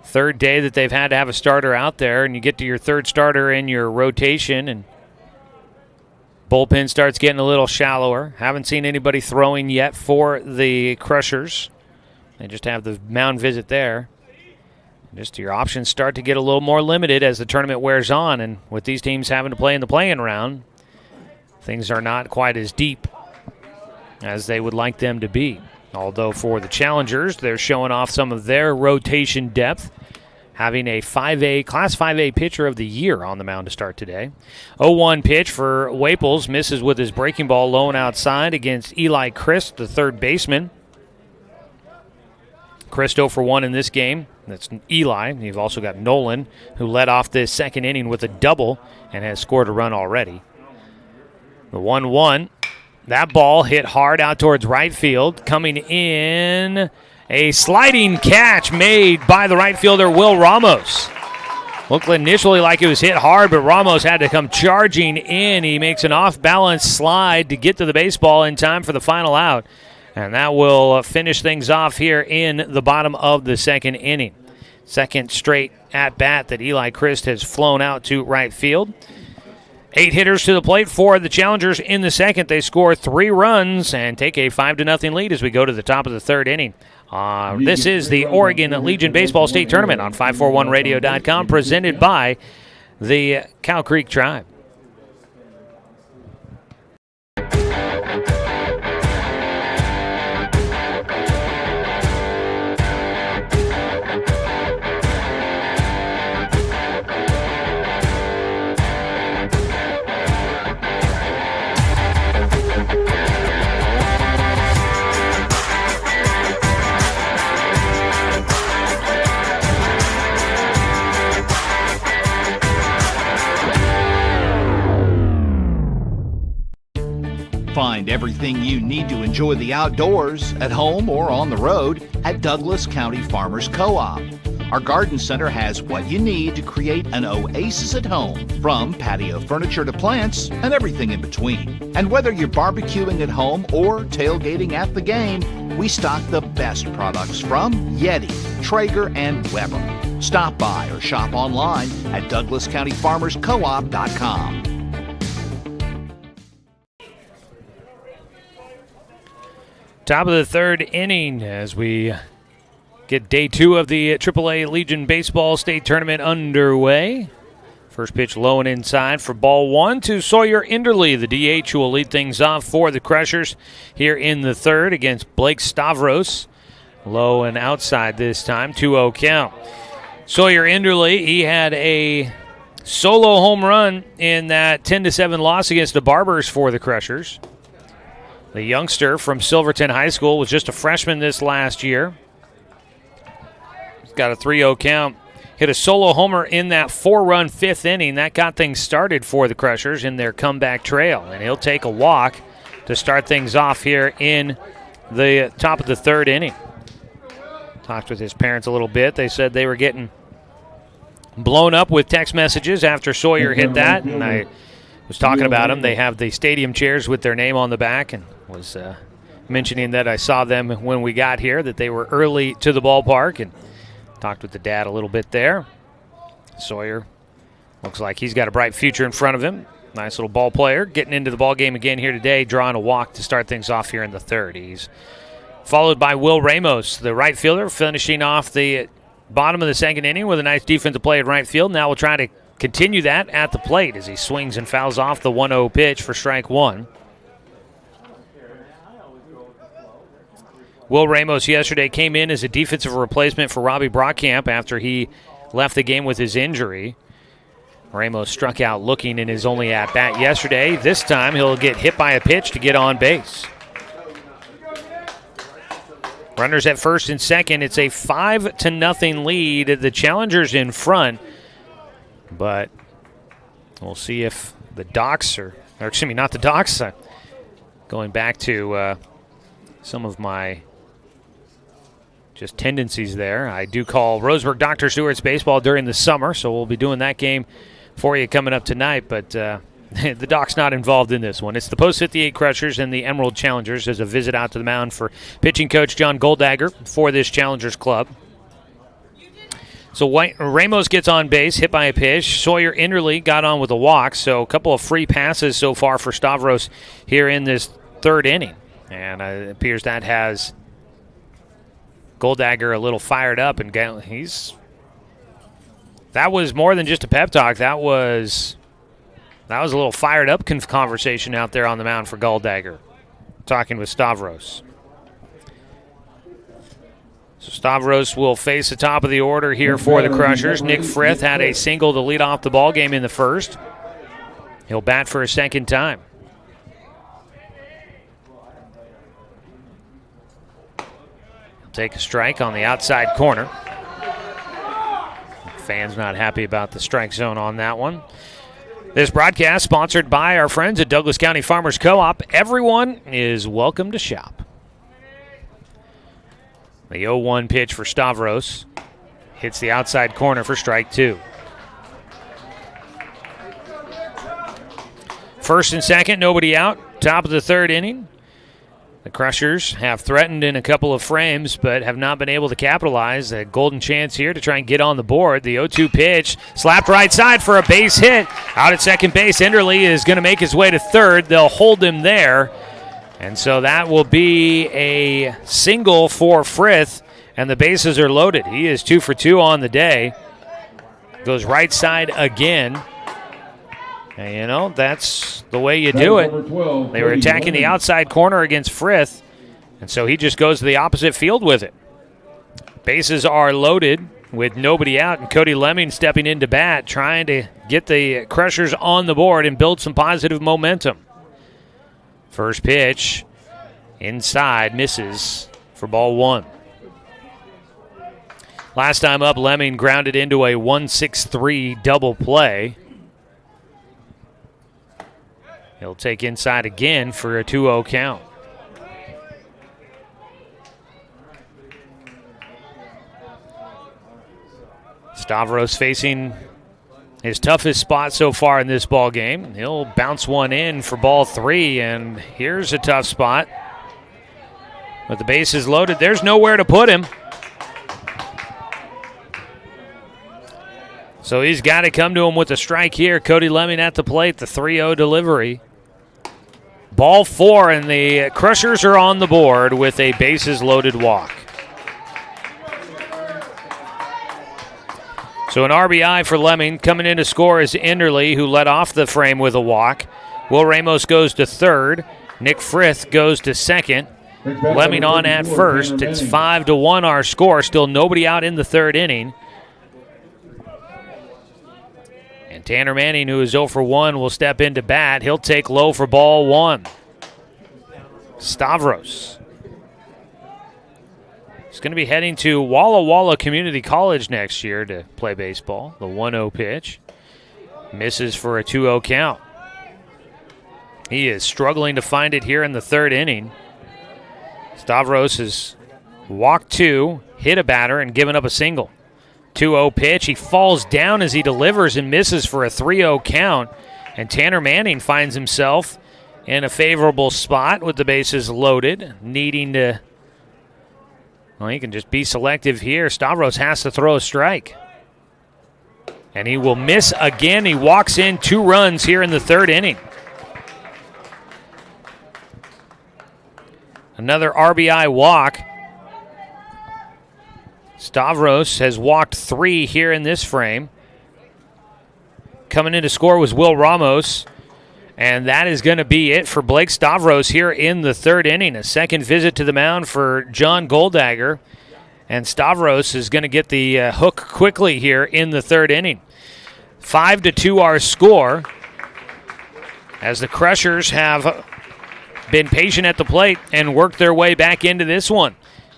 3rd day that they've had to have a starter out there, and you get to your 3rd starter in your rotation, and bullpen starts getting a little shallower. Haven't seen anybody throwing yet for the Crushers. They just have the mound visit there. Just your options start to get a little more limited as the tournament wears on, and with these teams having to play in the play-in round, things are not quite as deep as they would like them to be. Although for the Challengers, they're showing off some of their rotation depth, having a Class 5A pitcher of the year on the mound to start today. 0-1 pitch for Waples, misses with his breaking ball low and outside against Eli Christ, the 3rd baseman. Christ 0 for 1 in this game. That's Eli. You've also got Nolan, who led off this second inning with a double and has scored a run already. The 1-1. That ball hit hard out towards right field. Coming in, a sliding catch made by the right fielder, Will Ramos. Looked initially like it was hit hard, but Ramos had to come charging in. He makes an off-balance slide to get to the baseball in time for the final out. And that will finish things off here in the bottom of the second inning. Second straight at-bat that Eli Christ has flown out to right field. 8 hitters to the plate for the Challengers in the second. They score 3 runs and take a 5-0 lead as we go to the top of the 3rd inning. This is the Oregon Legion Baseball State Tournament on 541radio.com, presented by the Cow Creek Tribe. Find everything you need to enjoy the outdoors, at home or on the road, at Douglas County Farmers Co-op. Our garden center has what you need to create an oasis at home, from patio furniture to plants and everything in between. And whether you're barbecuing at home or tailgating at the game, we stock the best products from Yeti, Traeger, and Weber. Stop by or shop online at DouglasCountyFarmersCoop.com. Top of the third inning as we get day 2 of the AAA Legion Baseball State Tournament underway. First pitch low and inside for ball 1 to Sawyer Enderly, the DH, who will lead things off for the Crushers here in the third against Blake Stavros. Low and outside this time, 2-0 count. Sawyer Enderly, he had a solo home run in that 10-7 loss against the Barbers for the Crushers. The youngster from Silverton High School was just a freshman this last year. He's got a 3-0 count. Hit a solo homer in that 4-run 5th inning. That got things started for the Crushers in their comeback trail. And he'll take a walk to start things off here in the top of the third inning. Talked with his parents a little bit. They said they were getting blown up with text messages after Sawyer hit that. And I was talking about them. They have the stadium chairs with their name on the back, and was mentioning that I saw them when we got here, that they were early to the ballpark, and talked with the dad a little bit there. Sawyer looks like he's got a bright future in front of him. Nice little ball player, getting into the ball game again here today, drawing a walk to start things off here in the third. He's followed by Will Ramos, the right fielder, finishing off the bottom of the second inning with a nice defensive play at right field. Now we'll try to continue that at the plate as he swings and fouls off the 1-0 pitch for strike 1. Will Ramos yesterday came in as a defensive replacement for Robbie Brockkamp after he left the game with his injury. Ramos struck out looking in his only at-bat yesterday. This time he'll get hit by a pitch to get on base. Runners at first and second. It's a 5-0 lead. The Challengers in front, but we'll see if the Docs or excuse me, not the Docs. Going back to some of my just tendencies there. I do call Roseburg Dr. Stewart's baseball during the summer, so we'll be doing that game for you coming up tonight, but the Doc's not involved in this one. It's the Post 58 Crushers and the Emerald Challengers as a visit out to the mound for pitching coach John Goldagger for this Challengers club. So Ramos gets on base, hit by a pitch. Sawyer Enderly got on with a walk, so a couple of free passes so far for Stavros here in this third inning. And it appears that has Goldagger a little fired up, and that was more than just a pep talk. That was a little fired up conversation out there on the mound for Goldagger, talking with Stavros. So Stavros will face the top of the order here for the Crushers. Nick Frith had a single to lead off the ball game in the first. He'll bat for a second time. Take a strike on the outside corner. Fans not happy about the strike zone on that one. This broadcast sponsored by our friends at Douglas County Farmers Co-op. Everyone is welcome to shop. The 0-1 pitch for Stavros hits the outside corner for strike 2. First and second, nobody out. Top of the third inning. The Crushers have threatened in a couple of frames, but have not been able to capitalize. A golden chance here to try and get on the board. The 0-2 pitch, slapped right side for a base hit. Out at second base, Enderly is going to make his way to third. They'll hold him there. And so that will be a single for Frith, and the bases are loaded. He is 2 for 2 on the day. Goes right side again. And, you know, that's the way you do it. They were attacking the outside corner against Frith, and so he just goes to the opposite field with it. Bases are loaded with nobody out, and Cody Lemming stepping into bat, trying to get the Crushers on the board and build some positive momentum. First pitch, inside, misses for ball 1. Last time up, Lemming grounded into a 1-6-3 double play. He'll take inside again for a 2-0 count. Stavros facing his toughest spot so far in this ball game. He'll bounce one in for ball 3, and here's a tough spot. With the bases loaded, there's nowhere to put him. So he's got to come to him with a strike here. Cody Lemming at the plate, the 3-0 delivery. Ball 4, and the Crushers are on the board with a bases-loaded walk. So an RBI for Lemming. Coming in to score is Enderle, who led off the frame with a walk. Will Ramos goes to third. Nick Frith goes to second. Lemming on at first. It's 5-1 our score. Still nobody out in the third inning. And Tanner Manning, who is 0 for 1, will step into bat. He'll take low for ball 1. Stavros. He's going to be heading to Walla Walla Community College next year to play baseball. The 1-0 pitch. Misses for a 2-0 count. He is struggling to find it here in the third inning. Stavros has walked 2, hit a batter, and given up a single. 2-0 pitch. He falls down as he delivers and misses for a 3-0 count. And Tanner Manning finds himself in a favorable spot with the bases loaded, needing to... Well, he can just be selective here. Stavros has to throw a strike. And he will miss again. He walks in 2 runs here in the third inning. Another RBI walk. Stavros has walked 3 here in this frame. Coming in to score was Will Ramos. And that is going to be it for Blake Stavros here in the third inning. A second visit to the mound for John Goldagger. And Stavros is going to get the hook quickly here in the third inning. 5-2 our score, as the Crushers have been patient at the plate and worked their way back into this one.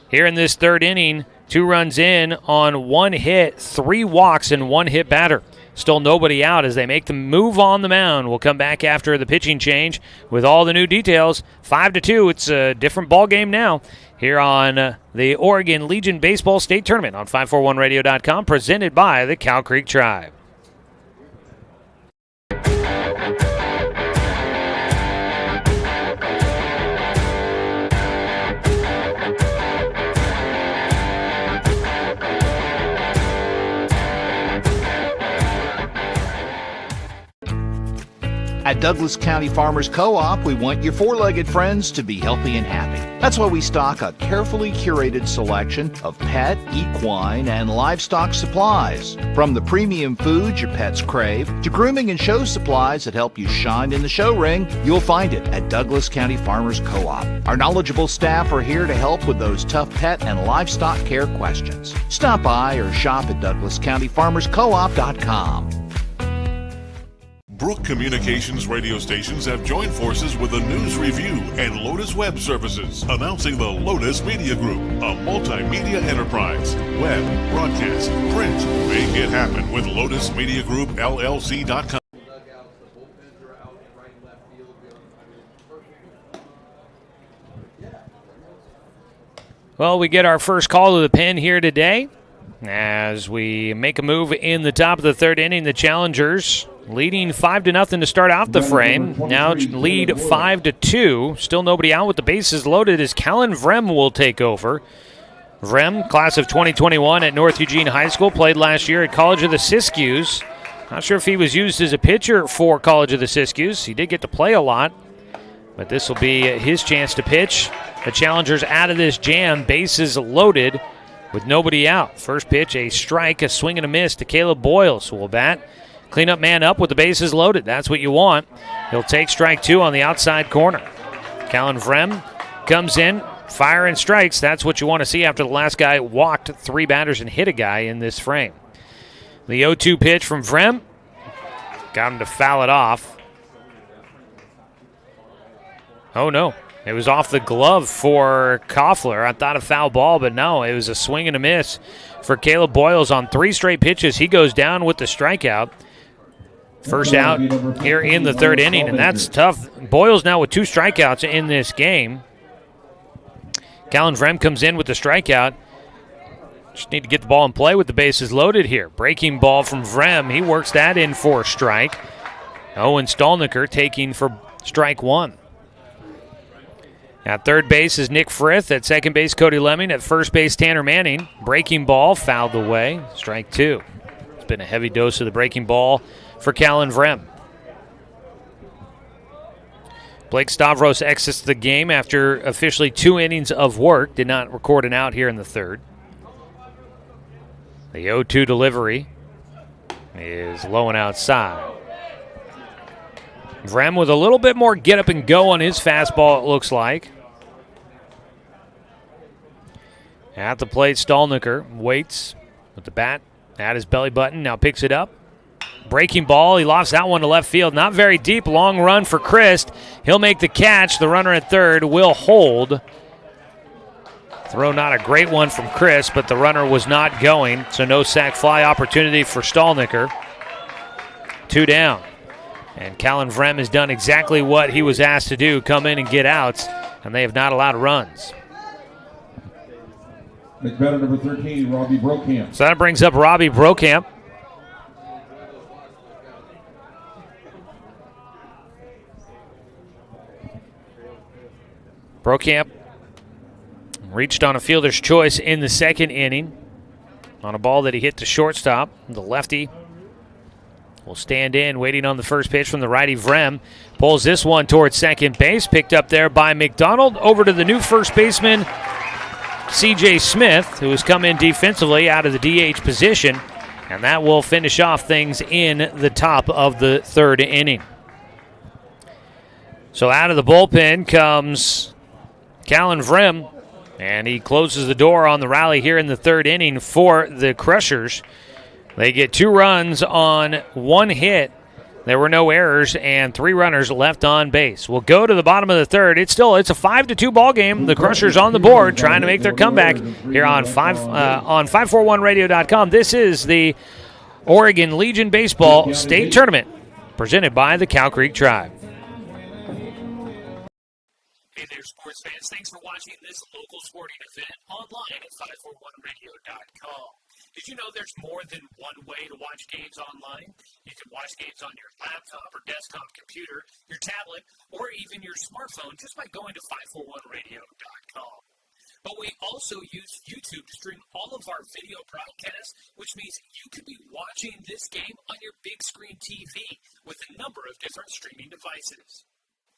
Here in this third inning, 2 runs in on 1 hit, 3 walks, and 1 hit batter. Still nobody out as they make the move on the mound. We'll come back after the pitching change with all the new details. 5-2, it's a different ball game now here on the Oregon Legion Baseball State Tournament on 541radio.com, presented by the Cow Creek Tribe. At Douglas County Farmers Co-op, we want your four-legged friends to be healthy and happy. That's why we stock a carefully curated selection of pet, equine, and livestock supplies. From the premium foods your pets crave to grooming and show supplies that help you shine in the show ring, you'll find it at Douglas County Farmers Co-op. Our knowledgeable staff are here to help with those tough pet and livestock care questions. Stop by or shop at DouglasCountyFarmersCoop.com. Brook Communications radio stations have joined forces with the News Review and Lotus Web Services, announcing the Lotus Media Group, a multimedia enterprise. Web, broadcast, print. Make it happen with Lotus Media Group, LLC.com. Well, we get our first call to the pen here today as we make a move in the top of the third inning. The Challengers leading 5-0 to start out the frame. Now lead 5-2. Still nobody out with the bases loaded as Callan Vrem will take over. Vrem, class of 2021 at North Eugene High School, played last year at College of the Siskiyous. Not sure if he was used as a pitcher for College of the Siskiyous. He did get to play a lot, but this will be his chance to pitch. The Challengers out of this jam, bases loaded with nobody out. First pitch, a strike, a swing and a miss to Caleb Boyles, who will bat. Cleanup man up with the bases loaded. That's what you want. He'll take strike 2 on the outside corner. Callan Vrem comes in, fire and strikes. That's what you want to see after the last guy walked 3 batters and hit a guy in this frame. The 0-2 pitch from Vrem. Got him to foul it off. Oh, no. It was off the glove for Koffler. I thought a foul ball, but no, it was a swing and a miss for Caleb Boyles on 3 straight pitches. He goes down with the strikeout. First out here in the third inning, and that's tough. Boyles now with 2 strikeouts in this game. Callan Vrem comes in with the strikeout. Just need to get the ball in play with the bases loaded here. Breaking ball from Vrem. He works that in for a strike. Owen Stolniker taking for strike 1. At third base is Nick Frith. At second base, Cody Lemming. At first base, Tanner Manning. Breaking ball, fouled away. Strike 2. It's been a heavy dose of the breaking ball for Callan Vrem. Blake Stavros exits the game after officially 2 innings of work. Did not record an out here in the third. The 0-2 delivery is low and outside. Vrem with a little bit more get up and go on his fastball, it looks like. At the plate, Stallnicker waits with the bat at his belly button, now picks it up. Breaking ball, he lofts that one to left field. Not very deep, long run for Christ. He'll make the catch. The runner at third will hold. Throw not a great one from Chris, but the runner was not going, so no sac fly opportunity for Stallnicker. 2 down. And Callan Vrem has done exactly what he was asked to do, come in and get outs, and they have not allowed runs. Next batter, number 13, Robbie Brokamp. So that brings up Robbie Brokamp. Brokamp reached on a fielder's choice in the second inning on a ball that he hit to shortstop. The lefty will stand in, waiting on the first pitch from the righty. Vrem pulls this one towards second base, picked up there by McDonald. Over to the new first baseman, C.J. Smith, who has come in defensively out of the DH position, and that will finish off things in the top of the third inning. So out of the bullpen comes Callan Vrem, and he closes the door on the rally here in the third inning for the Crushers. They get 2 runs on 1 hit. There were no errors and 3 runners left on base. We'll go to the bottom of the third. It's a 5-2 ball game. The Crushers on the board trying to make their comeback here on 541radio.com. This is the Oregon Legion Baseball State Tournament presented by the Cow Creek Tribe. Hey there, sports fans. Thanks for watching this local sporting event online at 541radio.com. Did you know there's more than one way to watch games online? You can watch games on your laptop or desktop computer, your tablet, or even your smartphone just by going to 541radio.com. But we also use YouTube to stream all of our video broadcasts, which means you could be watching this game on your big screen TV with a number of different streaming devices.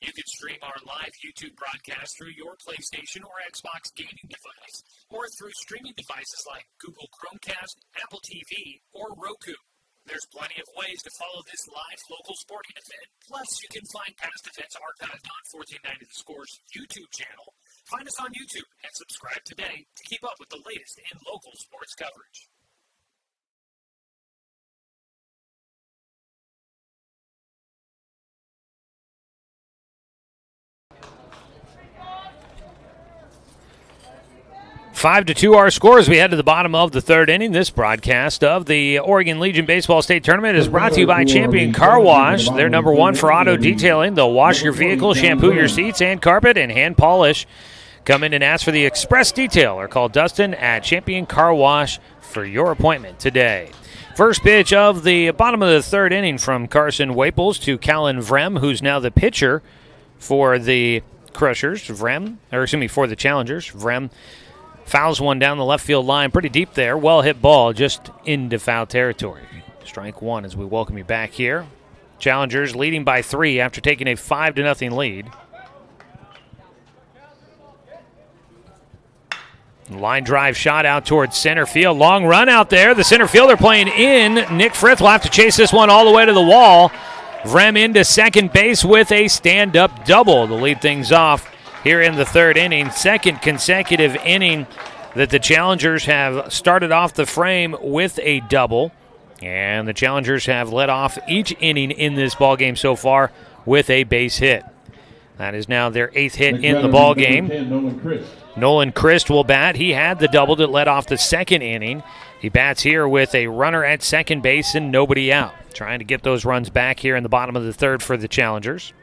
You can stream our live YouTube broadcast through your PlayStation or Xbox gaming device, or through streaming devices like Google Chromecast, Apple TV, or Roku. There's plenty of ways to follow this live local sporting event. Plus, you can find past events archived on 1490 The Score's YouTube channel. Find us on YouTube and subscribe today to keep up with the latest in local sports coverage. Five to 2 our scores. We head to the bottom of the third inning. This broadcast of the Oregon Legion Baseball State Tournament is brought to you by Champion Car Wash. They're number 1 for auto detailing. They'll wash your vehicle, shampoo your seats and carpet, and hand polish. Come in and ask for the express detail or call Dustin at Champion Car Wash for your appointment today. First pitch of the bottom of the third inning from Carson Waples to Callan Vrem, who's now the pitcher for the Crushers. For the Challengers. Vrem fouls one down the left field line, pretty deep there. Well hit ball, just into foul territory. Strike 1 as we welcome you back here. Challengers leading by 3 after taking a 5-0 lead. Line drive shot out towards center field. Long run out there. The center fielder playing in. Nick Frith will have to chase this one all the way to the wall. Vrem into second base with a stand-up double to lead things off here in the third inning. Second consecutive inning that the Challengers have started off the frame with a double. And the Challengers have led off each inning in this ballgame so far with a base hit. That is now their 8th hit in the ballgame. Nolan Christ will bat. He had the double that led off the second inning. He bats here with a runner at second base and nobody out. Trying to get those runs back here in the bottom of the third for the Challengers.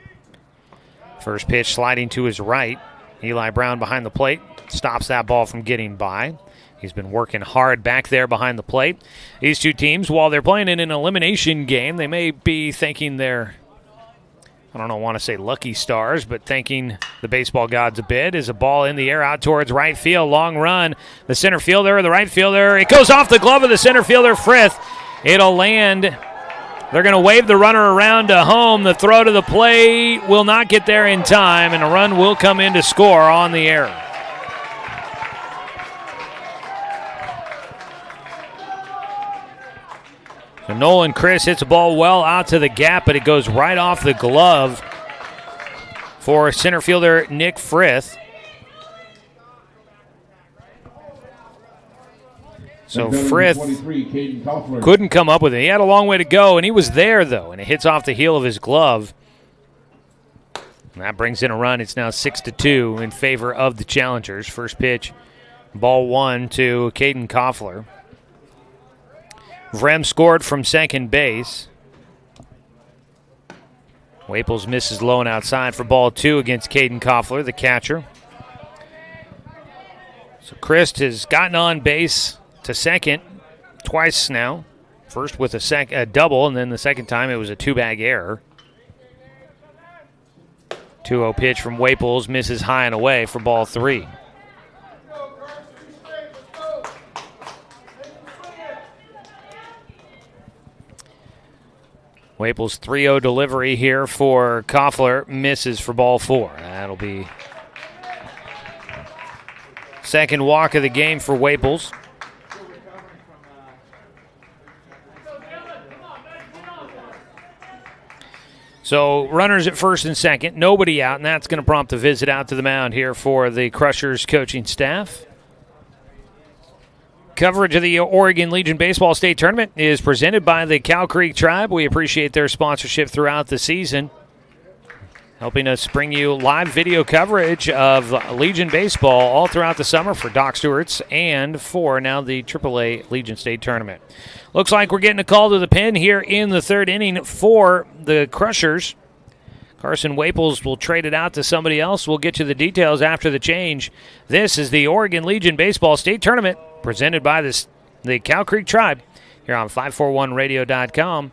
First pitch sliding to his right. Eli Brown behind the plate stops that ball from getting by. He's been working hard back there behind the plate. These two teams, while they're playing in an elimination game, they may be thanking their, want to say lucky stars, but thanking the baseball gods a bit. Is a ball in the air out towards right field. Long run. The center fielder, the right fielder. It goes off the glove of the center fielder, Frith. It'll land They're going to wave the runner around to home. The throw to the plate will not get there in time, and a run will come in to score on the error. So Nolan Chris hits the ball well out to the gap, but it goes right off the glove for center fielder Nick Frith. So Frith couldn't come up with it. He had a long way to go, and he was there, though, and it hits off the heel of his glove. And that brings in a run. It's now 6-2 in favor of the Challengers. First pitch, ball 1 to Caden Koffler. Vrem scored from second base. Waples misses low and outside for ball 2 against Caden Koffler, the catcher. So Christ has gotten on base to second twice now. First with a double, and then the second time it was a two-bag error. 2-0 pitch from Waples, misses high and away for ball 3. Waples 3-0 delivery here for Koffler, misses for ball 4. That'll be second walk of the game for Waples. So runners at first and second, nobody out, and that's going to prompt a visit out to the mound here for the Crushers coaching staff. Coverage of the Oregon Legion Baseball State Tournament is presented by the Cow Creek Tribe. We appreciate their sponsorship throughout the season, helping us bring you live video coverage of Legion Baseball all throughout the summer for Doc Stewart's and for now the AAA Legion State Tournament. Looks like we're getting a call to the pen here in the third inning for the Crushers. Carson Waples will trade it out to somebody else. We'll get you the details after the change. This is the Oregon Legion Baseball State Tournament presented by the Cow Creek Tribe here on 541radio.com.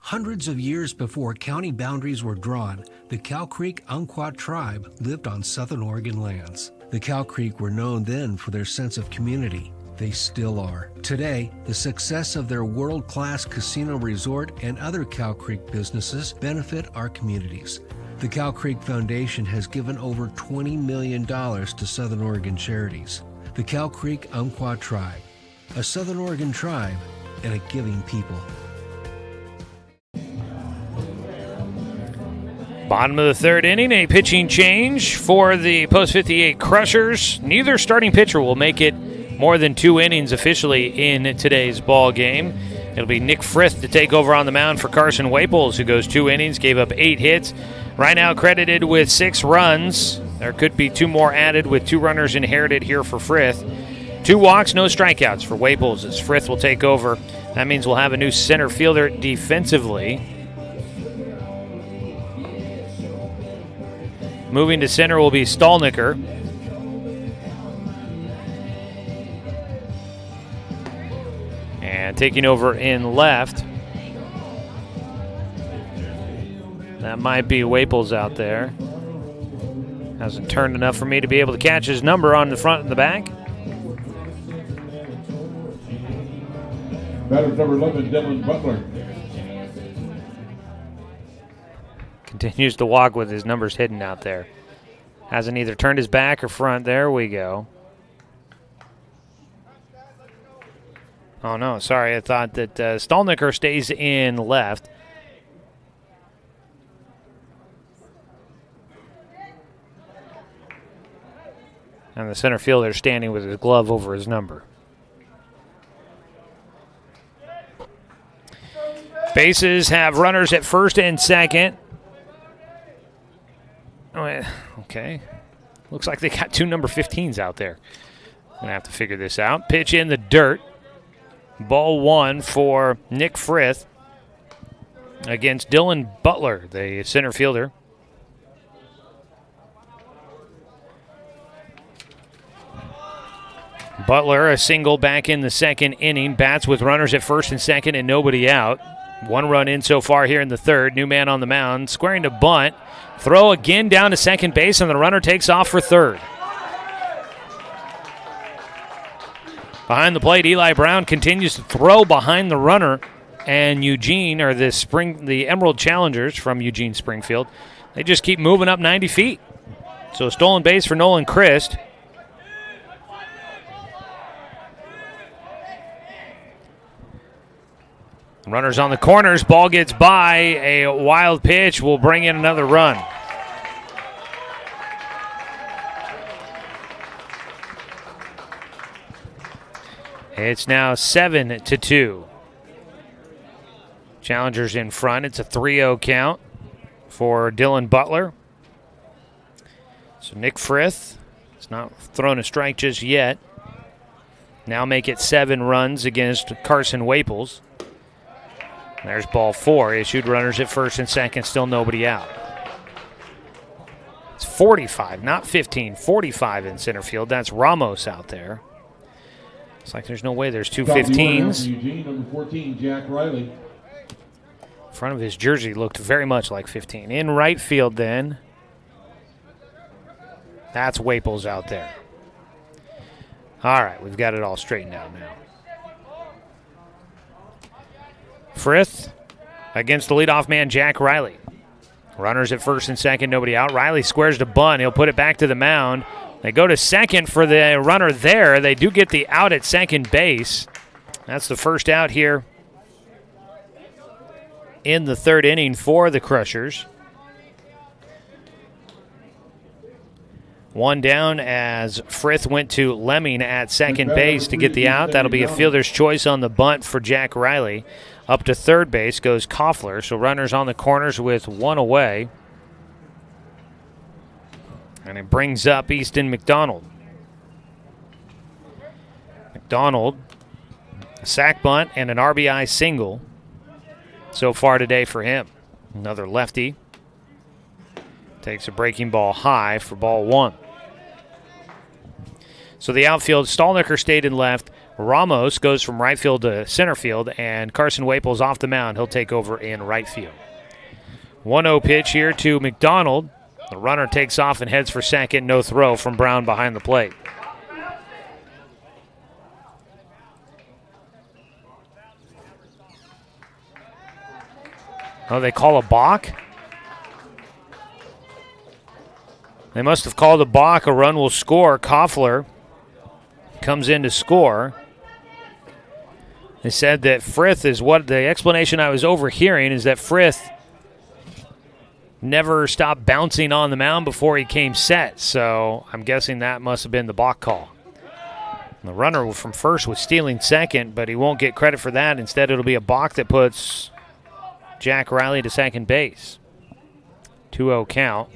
Hundreds of years before county boundaries were drawn, the Cow Creek Umpqua tribe lived on southern Oregon lands. The Cow Creek were known then for their sense of community. They still are. Today, the success of their world-class casino resort and other Cow Creek businesses benefit our communities. The Cow Creek Foundation has given over $20 million to Southern Oregon charities. The Cow Creek Umpqua tribe, a Southern Oregon tribe and a giving people. Bottom of the third inning, a pitching change for the Post 58 Crushers. Neither starting pitcher will make it more than 2 innings officially in today's ball game. It'll be Nick Frith to take over on the mound for Carson Waples, who goes 2 innings, gave up 8 hits. Right now credited with 6 runs. There could be 2 more added with 2 runners inherited here for Frith. 2 walks, no strikeouts for Waples as Frith will take over. That means we'll have a new center fielder defensively. Moving to center will be Stallnicker. And taking over in left, that might be Waples out there. Hasn't turned enough for me to be able to catch his number on the front and the back. Batter's number 11, Dylan Butler. Continues to walk with his numbers hidden out there. Hasn't either turned his back or front. There we go. Oh, no, sorry. I thought that Stallnicker stays in left. And the center fielder standing with his glove over his number. Bases have runners at first and second. Okay. Looks like they got 2 number 15s out there. Gonna have to figure this out. Pitch in the dirt. Ball 1 for Nick Frith against Dylan Butler, the center fielder. Butler, a single back in the second inning, bats with runners at first and second and nobody out. 1 run in so far here in the third. New man on the mound, squaring to bunt. Throw again down to second base, and the runner takes off for third. Behind the plate, Eli Brown continues to throw behind the runner, and Eugene, or the Emerald Challengers from Eugene Springfield, they just keep moving up 90 feet. So a stolen base for Nolan Christ. Runners on the corners, ball gets by, a wild pitch will bring in another run. It's now 7-2. Challengers in front. It's a 3-0 count for Dylan Butler. So Nick Frith has not thrown a strike just yet. Now make it 7 runs against Carson Waples. There's ball 4. Issued, runners at first and second, still nobody out. It's 45, not 15, 45 in center field. That's Ramos out there. It's like there's no way there's two 15s. Eugene, number 14, Jack Riley. Front of his jersey looked very much like 15. In right field then. That's Waples out there. All right, we've got it all straightened out now. Frith against the leadoff man, Jack Riley. Runners at first and second, nobody out. Riley squares to bunt. He'll put it back to the mound. They go to second for the runner there. They do get the out at second base. That's the first out here in the third inning for the Crushers. 1 down as Frith went to Lemming at second base to get the out. That'll be a fielder's choice on the bunt for Jack Riley. Up to third base goes Koffler. So runners on the corners with 1 away. And it brings up Easton McDonald. McDonald, a sac bunt and an RBI single so far today for him. Another lefty. Takes a breaking ball high for ball 1. So the outfield, Stallnicker stayed in left. Ramos goes from right field to center field, and Carson Waples off the mound. He'll take over in right field. 1-0 pitch here to McDonald. The runner takes off and heads for second. No throw from Brown behind the plate. Oh, they call a balk? They must have called a balk. A run will score. Koffler comes in to score. They said that Frith is what the explanation I was overhearing is that Frith never stopped bouncing on the mound before he came set. So I'm guessing that must have been the balk call. The runner from first was stealing second, but he won't get credit for that. Instead, it'll be a balk that puts Jack Riley to second base. 2-0 count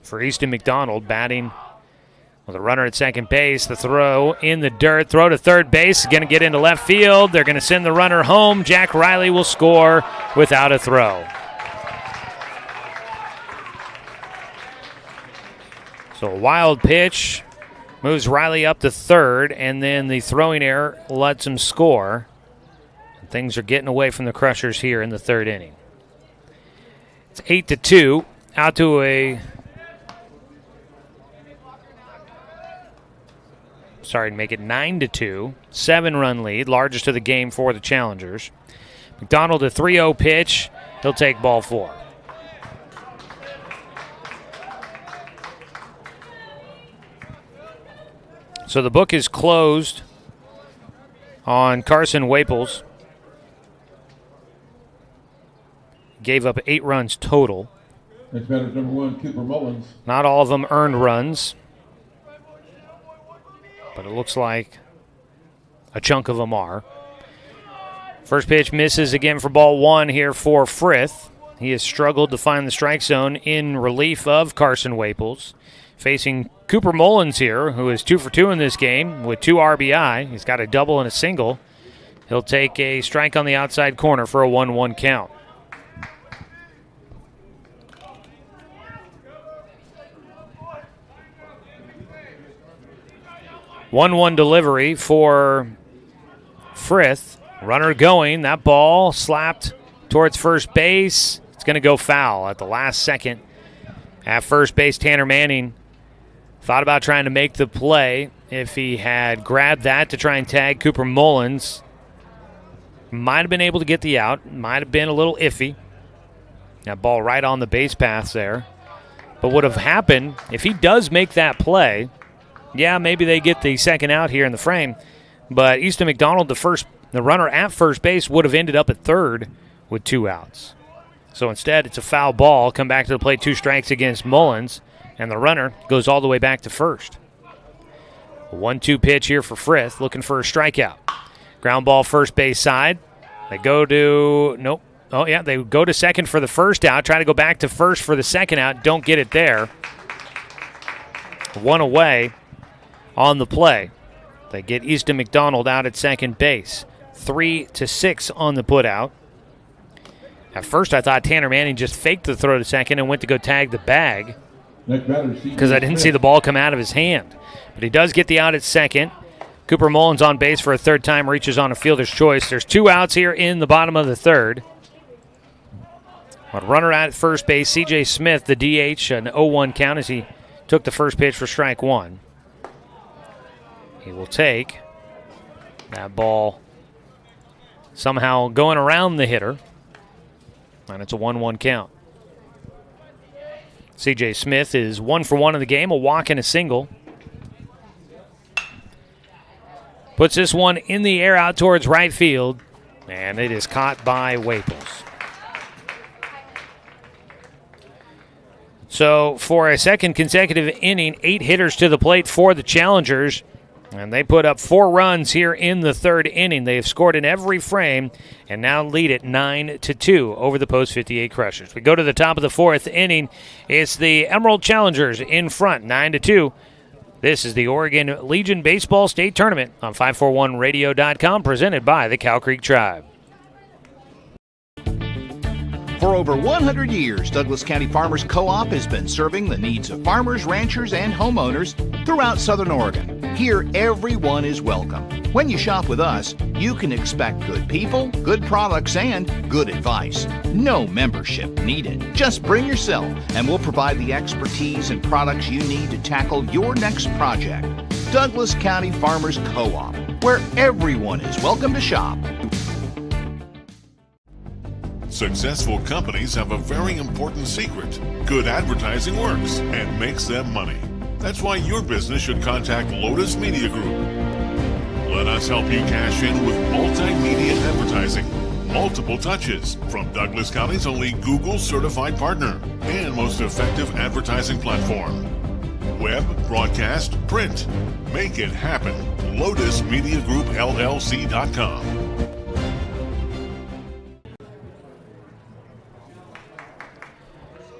for Easton McDonald batting with a runner at second base. The throw in the dirt. Throw to third base. Going to get into left field. They're going to send the runner home. Jack Riley will score without a throw. So a wild pitch moves Riley up to third, and then the throwing error lets him score. Things are getting away from the Crushers here in the third inning. It's 8-2. Out to a... Sorry, to make it 9-2. 7-run lead, largest of the game for the Challengers. McDonald, a 3-0 pitch. He'll take ball 4. So the book is closed on Carson Waples. Gave up 8 runs total. Next batter is number 1, Cooper Mullins. Not all of them earned runs, but it looks like a chunk of them are. First pitch misses again for ball 1 here for Frith. He has struggled to find the strike zone in relief of Carson Waples. facing Cooper Mullins here, who is 2 for 2 in this game with 2 RBI. He's got a double and a single. He'll take a strike on the outside corner for a 1-1 count. One delivery for Frith. Runner going. That ball slapped towards first base. It's going to go foul at the last second. At first base, Tanner Manning thought about trying to make the play. If he had grabbed that to try and tag Cooper Mullins, might have been able to get the out. Might have been a little iffy. That ball right on the base paths there. But what would have happened if he does make that play, yeah, maybe they get the second out here in the frame. But Easton McDonald, the runner at first base, would have ended up at third with 2 outs. So instead, it's a foul ball. Come back to the plate, 2 strikes against Mullins, and the runner goes all the way back to first. A 1-2 pitch here for Frith, looking for a strikeout. Ground ball first base side. They go to, nope. Oh, yeah, they go to second for the first out. Try to go back to first for the second out. Don't get it there. 1 away on the play. They get Easton McDonald out at second base. 3-6 on the putout. At first, I thought Tanner Manning just faked the throw to second and went to go tag the bag because I didn't see the ball come out of his hand. But he does get the out at second. Cooper Mullins on base for a third time, reaches on a fielder's choice. There's 2 outs here in the bottom of the third. A runner out at first base, C.J. Smith, the DH, an 0-1 count as he took the first pitch for strike 1. He will take that ball somehow going around the hitter, and it's a 1-1 count. C.J. Smith is 1 for 1 in the game, a walk and a single. Puts this one in the air out towards right field, and it is caught by Waples. So for a second consecutive inning, 8 hitters to the plate for the Challengers, and they put up 4 runs here in the third inning. They have scored in every frame and now lead it 9-2 over the Post 58 Crushers. We go to the top of the 4th inning. It's the Emerald Challengers in front, 9-2. This is the Oregon Legion Baseball State Tournament on 541radio.com, presented by the Cow Creek Tribe. For over 100 years, Douglas County Farmers Co-op has been serving the needs of farmers, ranchers, and homeowners throughout Southern Oregon. Here, everyone is welcome. When you shop with us, you can expect good people, good products, and good advice. No membership needed. Just bring yourself, and we'll provide the expertise and products you need to tackle your next project. Douglas County Farmers Co-op, where everyone is welcome to shop. Successful companies have a very important secret. Good advertising works and makes them money. That's why your business should contact Lotus Media Group. Let us help you cash in with multimedia advertising. Multiple touches from Douglas County's only Google certified partner and most effective advertising platform. Web, broadcast, print. Make it happen. LotusMediaGroupLLC.com.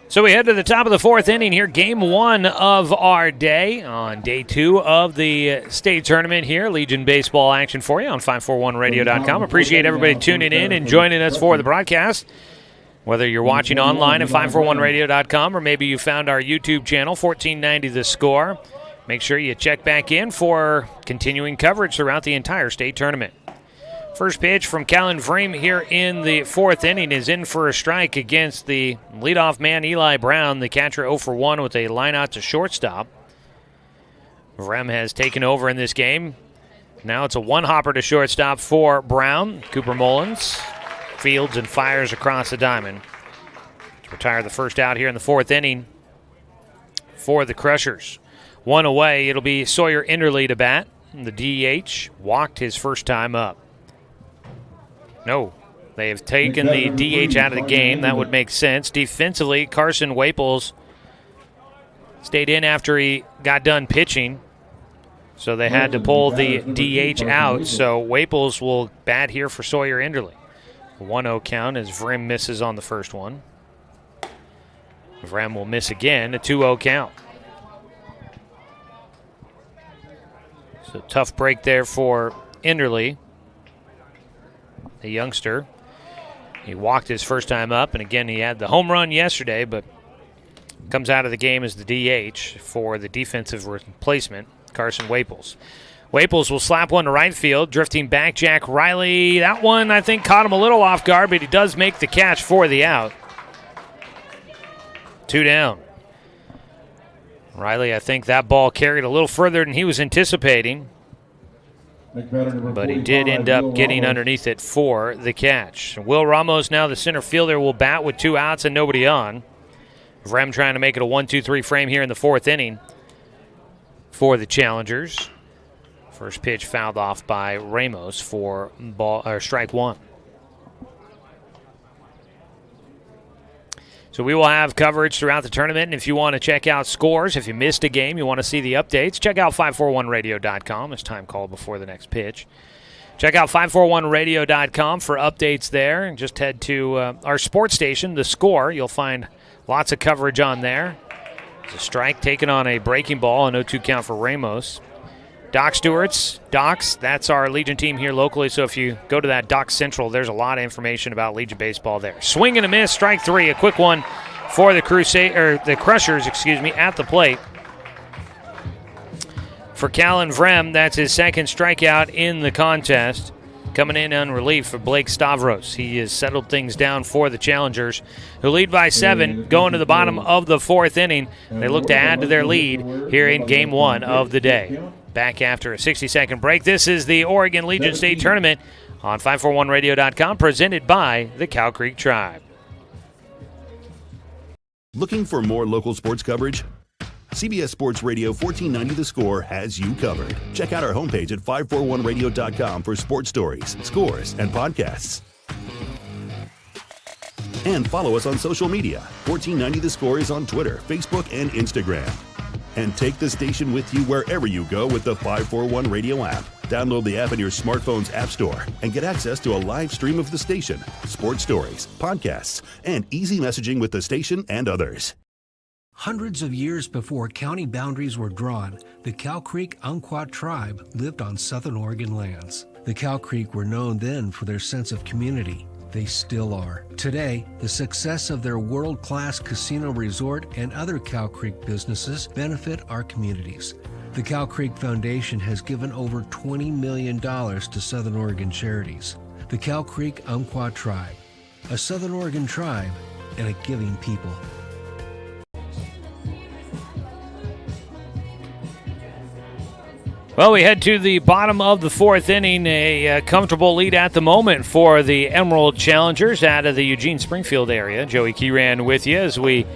So we head to the top of the 4th inning here, game 1 of our day on day 2 of the state tournament here. Legion baseball action for you on 541radio.com. Appreciate everybody tuning in and joining us for the broadcast. Whether you're watching online at 541radio.com or maybe you found our YouTube channel, 1490 The Score, make sure you check back in for continuing coverage throughout the entire state tournament. First pitch from Callan Vreem here in the 4th inning is in for a strike against the leadoff man, Eli Brown. The catcher 0 for 1 with a line out to shortstop. Vreem has taken over in this game. Now it's a one-hopper to shortstop for Brown. Cooper Mullins fields and fires across the diamond to retire the first out here in the 4th inning for the Crushers. 1 away, it'll be Sawyer Enderle to bat. The DH walked his first time up. No, they have taken the DH out of the game. That would make sense. Defensively, Carson Waples stayed in after he got done pitching, so they had to pull the DH out. So Waples will bat here for Sawyer Enderle. A 1-0 count as Vreem misses on the first one. Vreem will miss again, a 2-0 count. It's a tough break there for Enderle, the youngster. He walked his first time up, and again, he had the home run yesterday, but comes out of the game as the DH for the defensive replacement, Carson Waples. Waples will slap one to right field, drifting back, Jack Riley. That one, I think, caught him a little off guard, but he does make the catch for the out. 2 down. Riley, I think that ball carried a little further than he was anticipating, but he did end up getting underneath it for the catch. Will Ramos, now the center fielder, will bat with 2 outs and nobody on. Vrem trying to make it a 1-2-3 frame here in the 4th inning for the Challengers. First pitch fouled off by Ramos for strike 1. So we will have coverage throughout the tournament, and if you want to check out scores, if you missed a game, you want to see the updates, check out 541radio.com. It's time called before the next pitch. Check out 541radio.com for updates there, and just head to our sports station, The Score. You'll find lots of coverage on there. It's a strike taken on a breaking ball, an 0-2 count for Ramos. Doc Stewart's, Docs, that's our Legion team here locally, so if you go to that Doc Central, there's a lot of information about Legion baseball there. Swing and a miss, strike 3, a quick one for the Crushers, at the plate. For Callan Vrem, that's his second strikeout in the contest. Coming in on relief for Blake Stavros. He has settled things down for the Challengers, who lead by 7, going to the bottom of the 4th inning. They look to add to their lead here in Game 1 of the day. Back after a 60-second break. This is the Oregon Legion State Tournament on 541radio.com, presented by the Cow Creek Tribe. Looking for more local sports coverage? CBS Sports Radio 1490 The Score has you covered. Check out our homepage at 541radio.com for sports stories, scores, and podcasts. And follow us on social media. 1490 The Score is on Twitter, Facebook, and Instagram. And take the station with you wherever you go with the 541 Radio app. Download the app in your smartphone's app store and get access to a live stream of the station, sports stories, podcasts, and easy messaging with the station and others. Hundreds of years before county boundaries were drawn, the Cow Creek Umpqua tribe lived on southern Oregon lands. The Cow Creek were known then for their sense of community. They still are. Today, the success of their world-class casino resort and other Cow Creek businesses benefit our communities. The Cow Creek Foundation has given over $20 million to Southern Oregon charities. The Cow Creek Umpqua Tribe, a Southern Oregon tribe and a giving people. Well, we head to the bottom of the 4th inning, a comfortable lead at the moment for the Emerald Challengers out of the Eugene Springfield area. Joey Keyran with you as we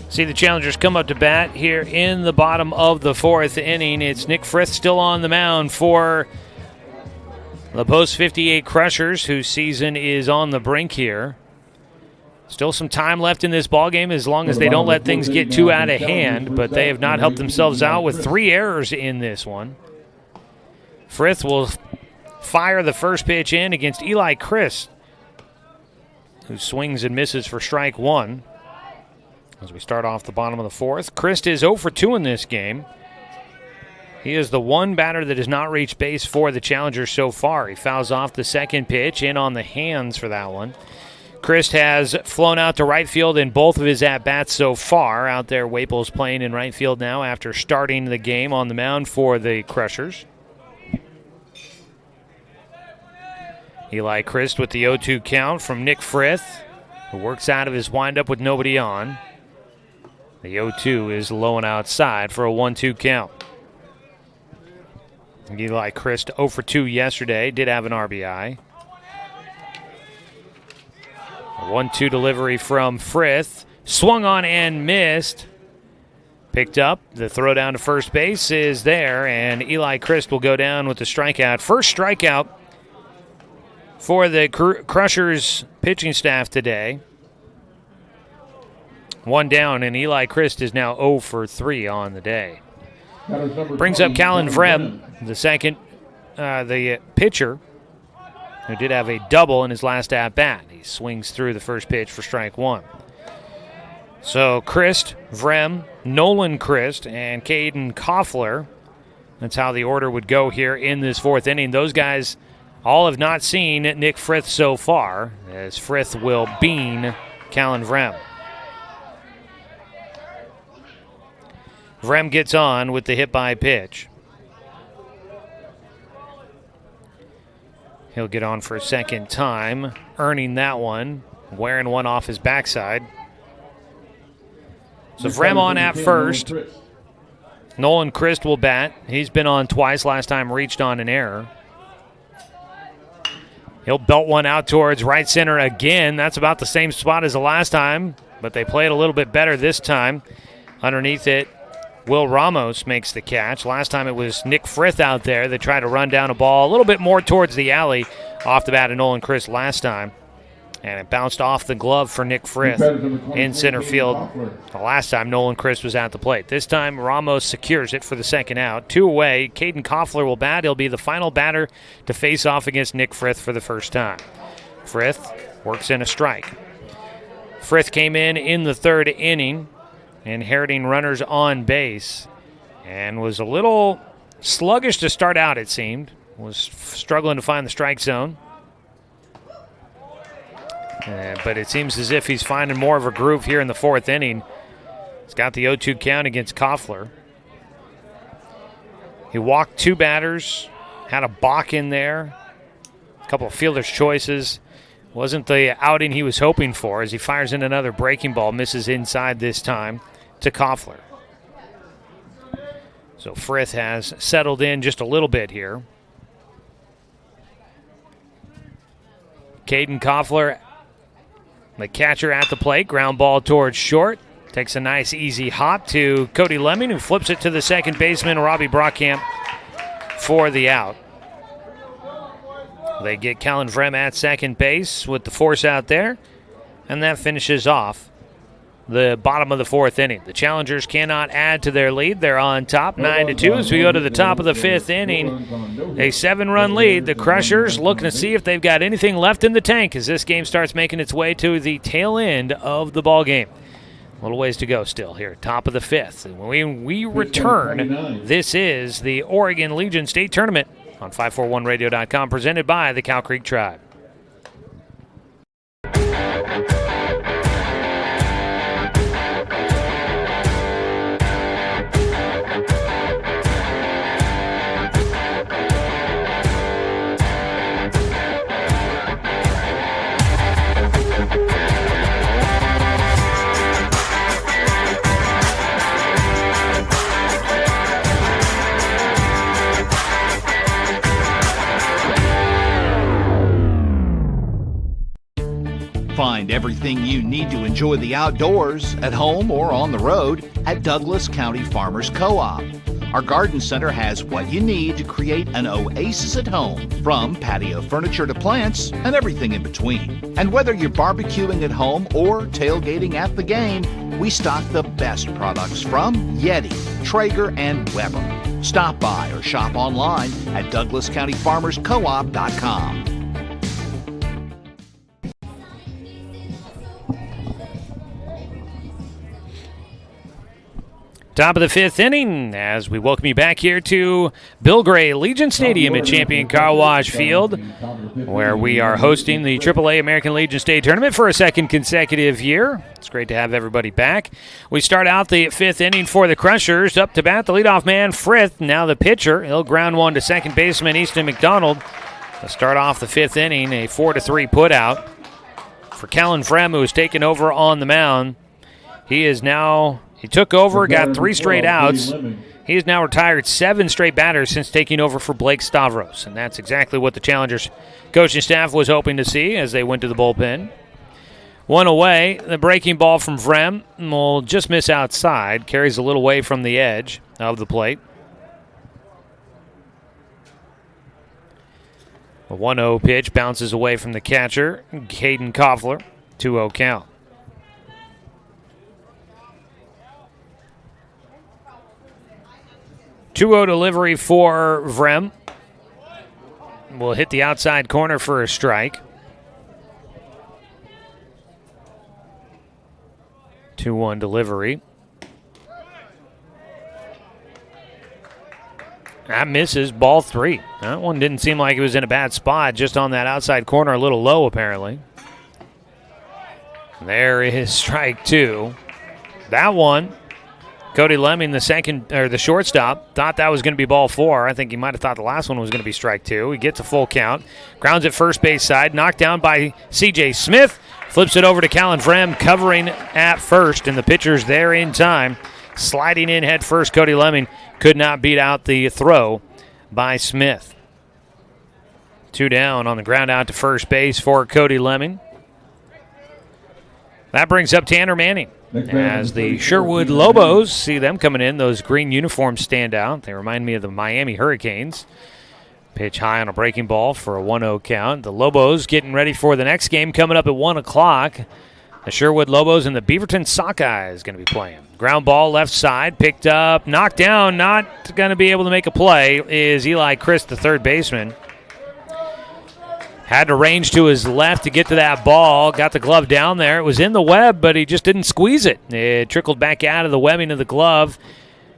see the Challengers come up to bat here in the bottom of the 4th inning. It's Nick Frith still on the mound for the Post 58 Crushers, whose season is on the brink here. Still some time left in this ballgame as long as they don't let things get too out of hand, but they have not helped themselves out with 3 errors in this one. Frith will fire the first pitch in against Eli Christ, who swings and misses for strike 1. As we start off the bottom of the 4th, Christ is 0 for 2 in this game. He is the one batter that has not reached base for the Challengers so far. He fouls off the second pitch, in on the hands for that one. Christ has flown out to right field in both of his at-bats so far. Out there, Waples playing in right field now after starting the game on the mound for the Crushers. Eli Christ with the 0-2 count from Nick Frith, who works out of his windup with nobody on. The 0-2 is low and outside for a 1-2 count. Eli Christ 0 for 2 yesterday, did have an RBI. A 1-2 delivery from Frith, swung on and missed. Picked up, the throw down to first base is there, and Eli Christ will go down with the strikeout. First strikeout for the Crushers pitching staff today. 1 down, and Eli Christ is now 0 for 3 on the day. Brings up Callan Vrem, the pitcher, who did have a double in his last at-bat. He swings through the first pitch for strike 1. So Christ, Vrem, Nolan Christ, and Caden Koffler That's how the order would go here in this fourth inning. Those guys all have not seen Nick Frith so far, as Frith will bean Callan Vrem. Vrem gets on with the hit by pitch. He'll get on for a second time, earning that one, wearing one off his backside. So Vrem on at first. Nolan Christ will bat. He's been on twice, last time reached on an error. He'll belt one out towards right center again. That's about the same spot as the last time, but they played a little bit better this time. Underneath it, Will Ramos makes the catch. Last time it was Nick Frith out there that tried to run down a ball a little bit more towards the alley off the bat of Nolan Christ last time. And it bounced off the glove for Nick Frith in center field the last time Nolan Christ was at the plate. This time Ramos secures it for the second out. 2 away. Caden Koffler will bat. He'll be the final batter to face off against Nick Frith for the first time. Frith works in a strike. Frith came in the third inning, inheriting runners on base, and was a little sluggish to start out, it seemed. Was struggling to find the strike zone. But it seems as if he's finding more of a groove here in the fourth inning. He's got the 0-2 count against Koffler. He walked 2 batters, had a balk in there, a couple of fielder's choices. Wasn't the outing he was hoping for as he fires in another breaking ball, misses inside this time to Koffler. So Frith has settled in just a little bit here. Caden Koffler, the catcher at the plate, ground ball towards short. Takes a nice easy hop to Cody Lemming, who flips it to the second baseman, Robbie Brockamp, for the out. They get Callan Vrem at second base with the force out there, and that finishes off the bottom of the fourth inning. The Challengers cannot add to their lead. They're on top 9-2 as we go to the top of the fifth inning. A 7-run lead. The Crushers looking to see if they've got anything left in the tank as this game starts making its way to the tail end of the ball game. A little ways to go still here, top of the fifth. And when we return, this is the Oregon Legion State Tournament on 541radio.com, presented by the Cow Creek Tribe. Find everything you need to enjoy the outdoors, at home or on the road, at Douglas County Farmers Co-op. Our garden center has what you need to create an oasis at home, from patio furniture to plants and everything in between. And whether you're barbecuing at home or tailgating at the game, we stock the best products from Yeti, Traeger, and Weber. Stop by or shop online at DouglasCountyFarmersCoop.com. Top of the fifth inning as we welcome you back here to Bill Gray Legion Stadium at Champion Car Wash Field, where we are hosting the AAA American Legion State Tournament for a second consecutive year. It's great to have everybody back. We start out the fifth inning for the Crushers. Up to bat, the leadoff man, Frith. Now the pitcher. He'll ground one to second baseman Easton McDonald. To start off the fifth inning, a 4-3 putout for Callan Vrem, who has taken over on the mound. He took over, got 3 straight outs. He has now retired 7 straight batters since taking over for Blake Stavros, and that's exactly what the Challengers coaching staff was hoping to see as they went to the bullpen. 1 away, the breaking ball from Vrem will just miss outside, carries a little way from the edge of the plate. A 1-0 pitch bounces away from the catcher, Caden Koffler, 2-0 count. 2-0 delivery for Vrem. Will hit the outside corner for a strike. 2-1 delivery. That misses, ball 3. That one didn't seem like it was in a bad spot, just on that outside corner, a little low apparently. There is strike 2. That one, Cody Lemming, the shortstop, thought that was going to be ball 4. I think he might have thought the last one was going to be strike 2. He gets a full count, grounds at first base side, knocked down by C.J. Smith, flips it over to Callan Vrem, covering at first, and the pitcher's there in time. Sliding in head first, Cody Lemming could not beat out the throw by Smith. 2 down on the ground out to first base for Cody Lemming. That brings up Tanner Manning as the Sherwood Lobos, see them coming in. Those green uniforms stand out. They remind me of the Miami Hurricanes. Pitch high on a breaking ball for a 1-0 count. The Lobos getting ready for the next game coming up at 1 o'clock. The Sherwood Lobos and the Beaverton Sockeyes going to be playing. Ground ball left side, picked up, knocked down, not going to be able to make a play is Eli Christ, the third baseman. Had to range to his left to get to that ball, got the glove down there. It was in the web, but he just didn't squeeze it. It trickled back out of the webbing of the glove,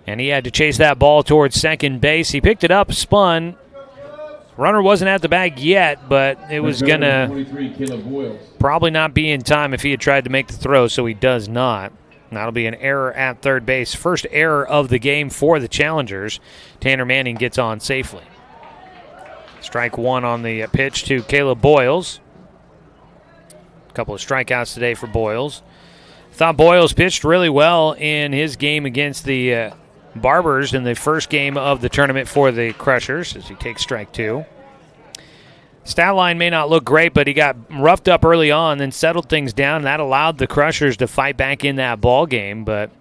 and he had to chase that ball towards second base. He picked it up, spun. Runner wasn't at the bag yet, but it was going to probably not be in time if he had tried to make the throw, so he does not. And that'll be an error at third base. First error of the game for the Challengers. Tanner Manning gets on safely. Strike 1 on the pitch to Caleb Boyles. A couple of strikeouts today for Boyles. Thought Boyles pitched really well in his game against the Barbers in the first game of the tournament for the Crushers as he takes strike 2. Stat line may not look great, but he got roughed up early on, then settled things down. That allowed the Crushers to fight back in that ball game, but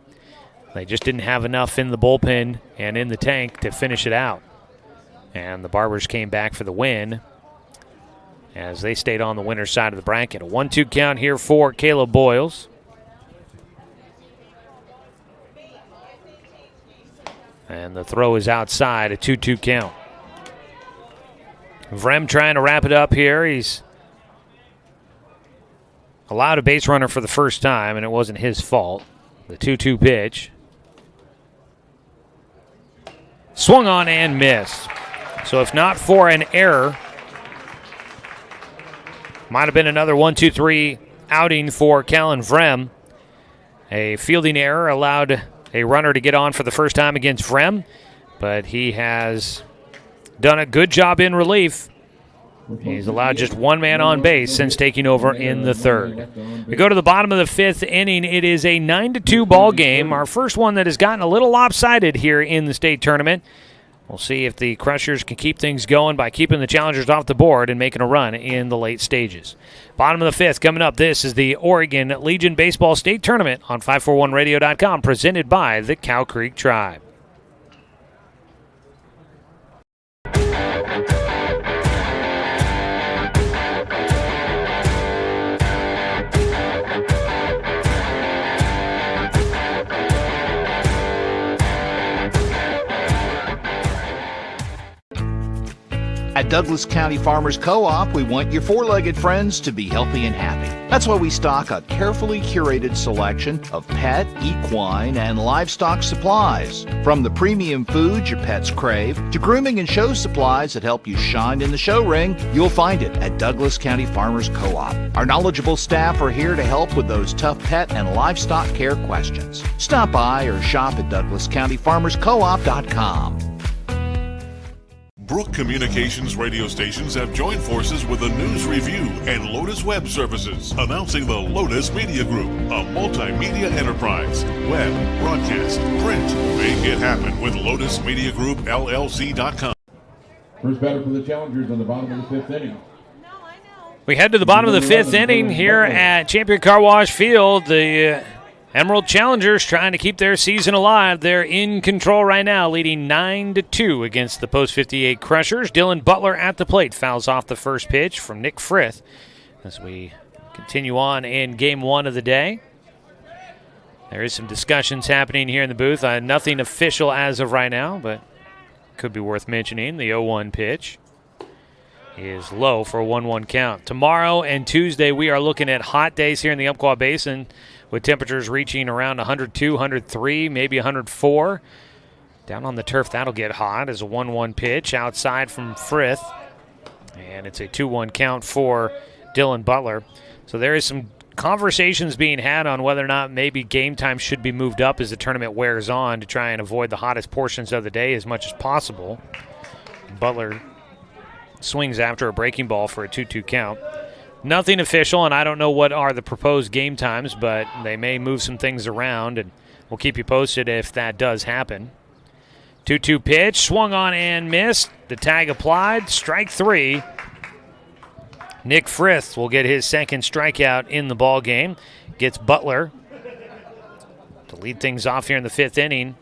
they just didn't have enough in the bullpen and in the tank to finish it out. And the Barbers came back for the win as they stayed on the winner's side of the bracket. A 1-2 count here for Caleb Boyles. And the throw is outside, a 2-2 count. Vrem trying to wrap it up here. He's allowed a base runner for the first time, and it wasn't his fault. The 2-2 pitch. Swung on and missed. So if not for an error, might have been another 1-2-3 outing for Callan Vrem. A fielding error allowed a runner to get on for the first time against Vrem, but he has done a good job in relief. He's allowed just one man on base since taking over in the third. We go to the bottom of the fifth inning. It is a 9-2 ball game, our first one that has gotten a little lopsided here in the state tournament. We'll see if the Crushers can keep things going by keeping the Challengers off the board and making a run in the late stages. Bottom of the fifth coming up. This is the Oregon Legion Baseball State Tournament on 541radio.com, presented by the Cow Creek Tribe. At Douglas County Farmers Co-op, we want your four-legged friends to be healthy and happy. That's why we stock a carefully curated selection of pet, equine, and livestock supplies. From the premium foods your pets crave to grooming and show supplies that help you shine in the show ring, you'll find it at Douglas County Farmers Co-op. Our knowledgeable staff are here to help with those tough pet and livestock care questions. Stop by or shop at DouglasCountyFarmersCoop.com. Brook Communications radio stations have joined forces with the News Review and Lotus Web Services, announcing the Lotus Media Group, a multimedia enterprise. Web, broadcast, print. Make it happen with Lotus Media Group, LLC.com. First batter for the Challengers on the bottom of the fifth inning. We head to the bottom of the fifth inning here at Champion Car Wash Field. The Emerald Challengers trying to keep their season alive. They're in control right now, leading 9-2 against the Post 58 Crushers. Dylan Butler at the plate fouls off the first pitch from Nick Frith as we continue on in game one of the day. There is some discussions happening here in the booth. Nothing official as of right now, but could be worth mentioning. The 0-1 pitch is low for a 1-1 count. Tomorrow and Tuesday, we are looking at hot days here in the Umpqua Basin, with temperatures reaching around 102, 103, maybe 104. Down on the turf, that'll get hot as a 1-1 pitch outside from Frith. And it's a 2-1 count for Dylan Butler. So there is some conversations being had on whether or not maybe game time should be moved up as the tournament wears on to try and avoid the hottest portions of the day as much as possible. Butler swings after a breaking ball for a 2-2 count. Nothing official, and I don't know what are the proposed game times, but they may move some things around, and we'll keep you posted if that does happen. 2-2 pitch, swung on and missed. The tag applied, strike 3. Nick Frith will get his second strikeout in the ball game. Gets Butler to lead things off here in the 5th inning.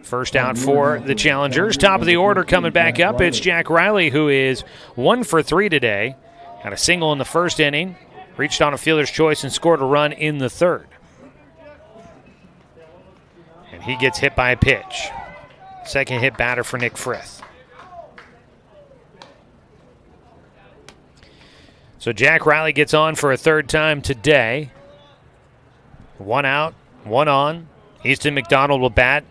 First out for the Challengers. Top of the order coming back up. It's Jack Riley, who is 1 for 3 today. Had a single in the first inning. Reached on a fielder's choice and scored a run in the 3rd. And he gets hit by a pitch. Second hit batter for Nick Frith. So Jack Riley gets on for a 3rd time today. 1 out, 1 on. Easton McDonald will bat.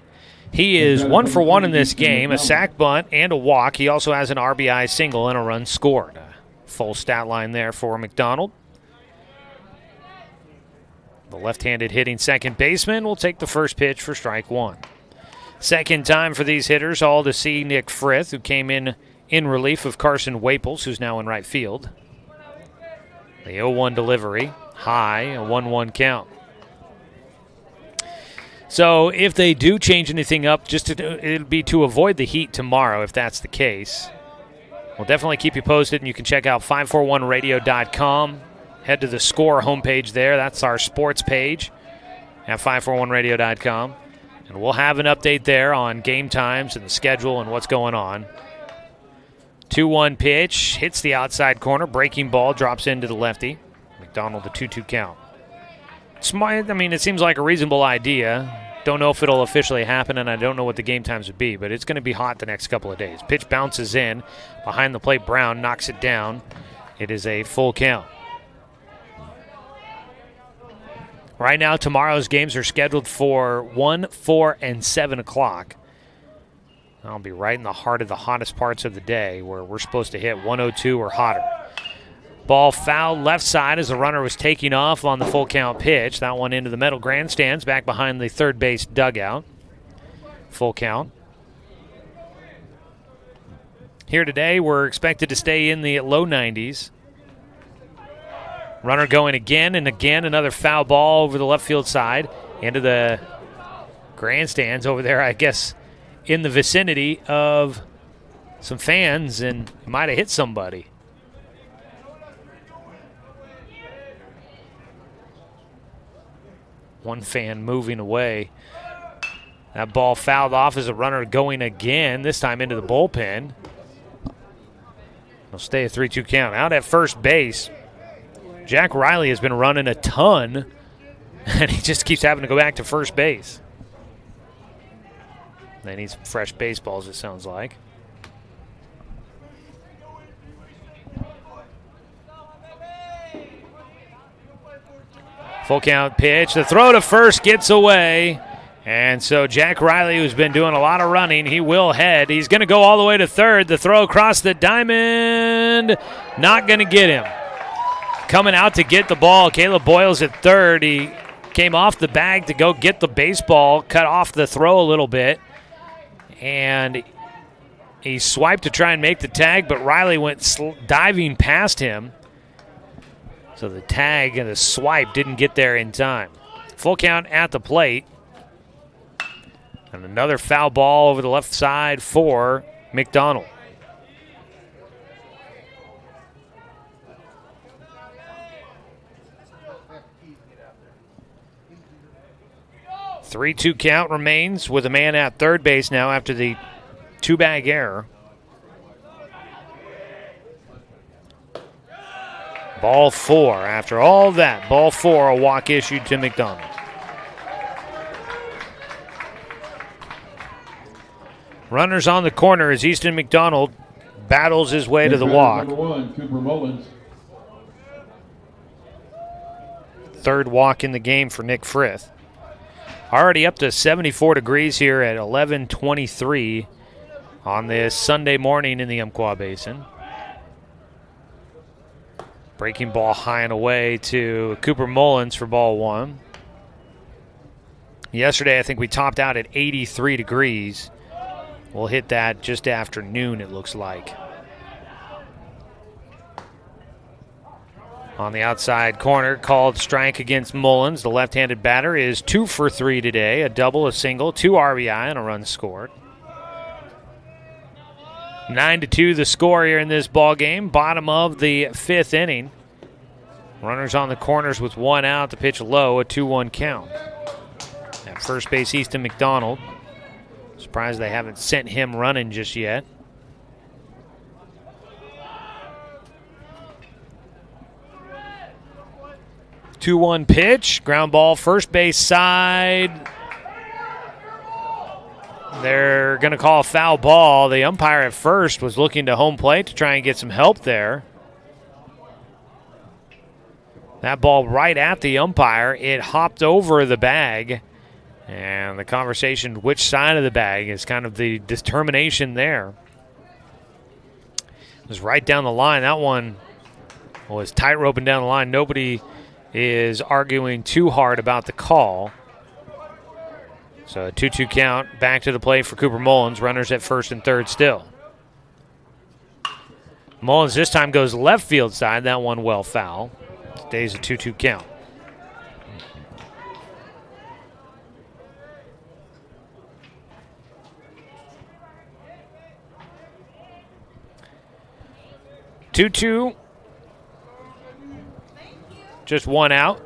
He is 1 for 1 in this game, a sac bunt and a walk. He also has an RBI single and a run scored. A full stat line there for McDonald. The left-handed hitting second baseman will take the first pitch for strike 1. Second time for these hitters, all to see Nick Frith, who came in relief of Carson Waples, who's now in right field. The 0-1 delivery, high, a 1-1 count. So if they do change anything up, it'll be to avoid the heat tomorrow, if that's the case. We'll definitely keep you posted, and you can check out 541radio.com. Head to the Score homepage there. That's our sports page at 541radio.com. And we'll have an update there on game times and the schedule and what's going on. 2-1 pitch, hits the outside corner, breaking ball, drops into the lefty. McDonald, a 2-2 count. It seems like a reasonable idea. Don't know if it'll officially happen, and I don't know what the game times would be, but it's going to be hot the next couple of days. Pitch bounces in. Behind the plate, Brown knocks it down. It is a full count. Right now, tomorrow's games are scheduled for 1, 4, and 7 o'clock. I'll be right in the heart of the hottest parts of the day where we're supposed to hit 102 or hotter. Ball fouled left side as the runner was taking off on the full count pitch. That one into the metal grandstands back behind the third base dugout. Full count. Here today, we're expected to stay in the low 90s. Runner going again and again. Another foul ball over the left field side into the grandstands over there, I guess, in the vicinity of some fans, and might have hit somebody. One fan moving away. That ball fouled off as a runner going again, this time into the bullpen. It'll stay a 3-2 count. Out at first base, Jack Riley has been running a ton, and he just keeps having to go back to first base. They need some fresh baseballs, it sounds like. Full count pitch. The throw to first gets away. And so Jack Riley, who's been doing a lot of running, he will head. He's going to go all the way to third. The throw across the diamond, not going to get him. Coming out to get the ball, Caleb Boyles at third. He came off the bag to go get the baseball, cut off the throw a little bit. And he swiped to try and make the tag, but Riley went diving past him. So the tag and the swipe didn't get there in time. Full count at the plate. And another foul ball over the left side for McDonald. A 3-2 count remains with a man at third base now after the two-bag error. Ball 4. After all that, ball 4, a walk issued to McDonald. Runners on the corner as Easton McDonald battles his way to the walk. Number 1, Cooper Mullins. Third walk in the game for Nick Frith. Already up to 74 degrees here at 11:23 on this Sunday morning in the Umpqua Basin. Breaking ball high and away to Cooper Mullins for ball one. Yesterday, I think we topped out at 83 degrees. We'll hit that just after noon, it looks like. On the outside corner, called strike against Mullins. The left-handed batter is 2 for 3 today, a double, a single, 2 RBI, and a run scored. 9-2 the score here in this ball game. Bottom of the 5th inning. Runners on the corners with 1 out. The pitch low, a 2-1 count. At first base, Easton McDonald. Surprised they haven't sent him running just yet. Two-one pitch, ground ball, first base side. They're going to call a foul ball. The umpire at first was looking to home plate to try and get some help there. That ball right at the umpire. It hopped over the bag. And the conversation, which side of the bag, is kind of the determination there. It was right down the line. That one was tight roping down the line. Nobody is arguing too hard about the call. So a 2-2 count, back to the plate for Cooper Mullins. Runners at first and third still. Mullins this time goes left field side. That one well foul. Stays a 2-2 count. Two-two. Just 1 out.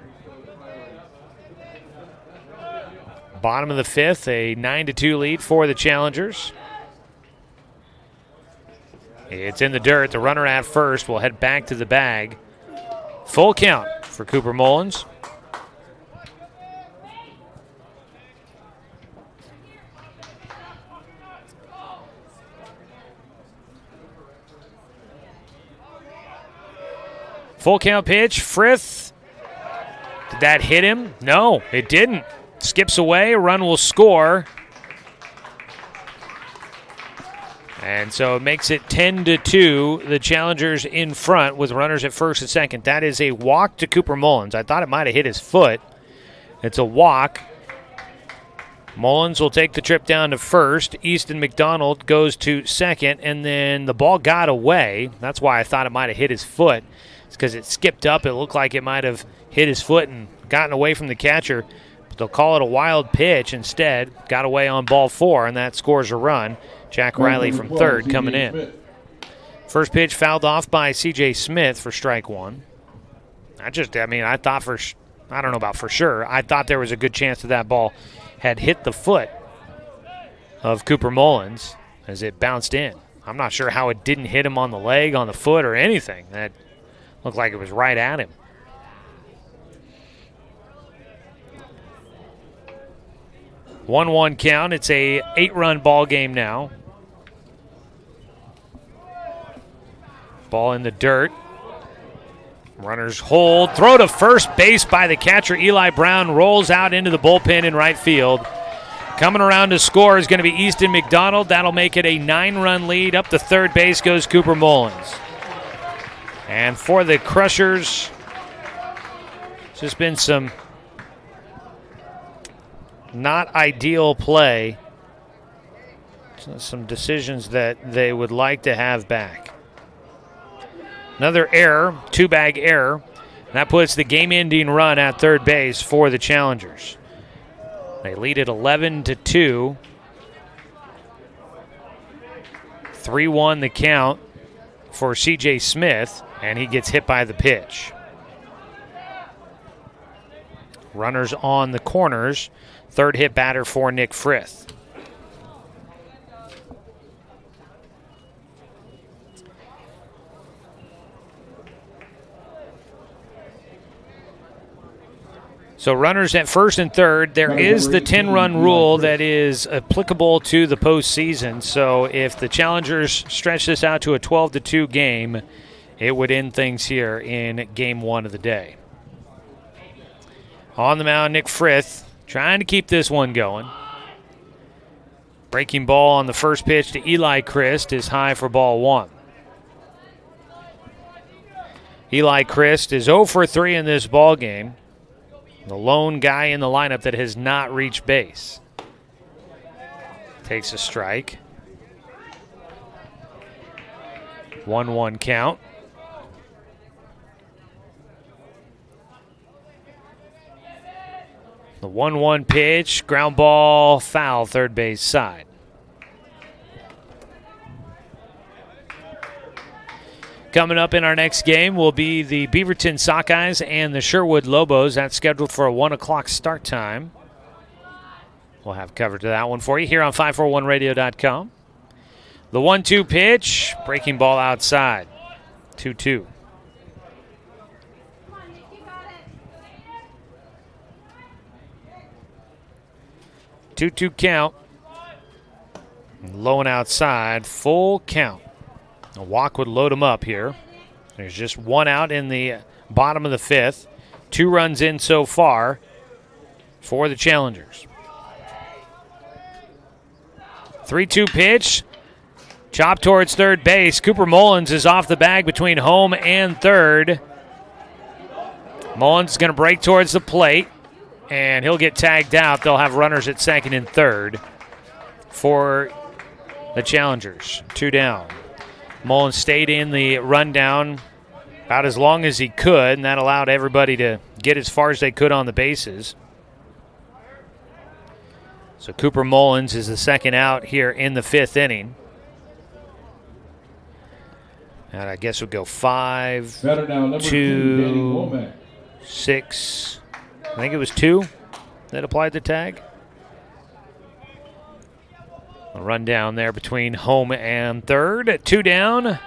Bottom of the 5th, a 9-2 lead for the Challengers. It's in the dirt. The runner at first will head back to the bag. Full count for Cooper Mullins. Full count pitch, Frith. Did that hit him? No, it didn't. Skips away, a run will score. And so it makes it 10-2. The Challengers in front with runners at first and second. That is a walk to Cooper Mullins. I thought it might have hit his foot. It's a walk. Mullins will take the trip down to first. Easton McDonald goes to second, and then the ball got away. That's why I thought it might have hit his foot. It's because it skipped up. It looked like it might have hit his foot and gotten away from the catcher. But they'll call it a wild pitch instead. Got away on ball 4, and that scores a run. Jack Riley from third coming in. First pitch fouled off by C.J. Smith for strike 1. I thought I don't know about for sure. I thought there was a good chance that ball had hit the foot of Cooper Mullins as it bounced in. I'm not sure how it didn't hit him on the leg, on the foot, or anything. That looked like it was right at him. One count. It's a 8-run ball game now. Ball in the dirt. Runners hold. Throw to first base by the catcher. Eli Brown rolls out into the bullpen in right field. Coming around to score is going to be Easton McDonald. That'll make it a 9-run lead. Up to third base goes Cooper Mullins. And for the Crushers, it's just been some not ideal play. Some decisions that they would like to have back. Another error, 2-bag error. And that puts the game-ending run at third base for the Challengers. They lead it 11-2. 3-1 the count for C.J. Smith, and he gets hit by the pitch. Runners on the corners. Third hit batter for Nick Frith. So runners at first and third. There is the 10-run rule that is applicable to the postseason. So if the Challengers stretch this out to a 12-2 game, it would end things here in game 1 of the day. On the mound, Nick Frith trying to keep this one going. Breaking ball on the first pitch to Eli Christ is high for ball 1. Eli Christ is 0 for 3 in this ball game. The lone guy in the lineup that has not reached base. Takes a strike. 1-1 count. The 1-1 pitch, ground ball, foul, third base side. Coming up in our next game will be the Beaverton Sockeyes and the Sherwood Lobos. That's scheduled for a 1 o'clock start time. We'll have coverage of that one for you here on 541radio.com. The 1-2 pitch, breaking ball outside, 2-2. Two count. Low and outside, full count. A walk would load him up here. There's just one out in the bottom of the 5th. 2 runs in so far for the Challengers. 3-2 pitch. Chop towards third base. Cooper Mullins is off the bag between home and third. Mullins is going to break towards the plate, and he'll get tagged out. They'll have runners at second and third for the Challengers. 2 down. Mullins stayed in the rundown about as long as he could, and that allowed everybody to get as far as they could on the bases. So Cooper Mullins is the second out here in the 5th inning. And I guess we'll go 5, 2, 6. I think it was 2 that applied the tag. A run down there between home and third. 2 down.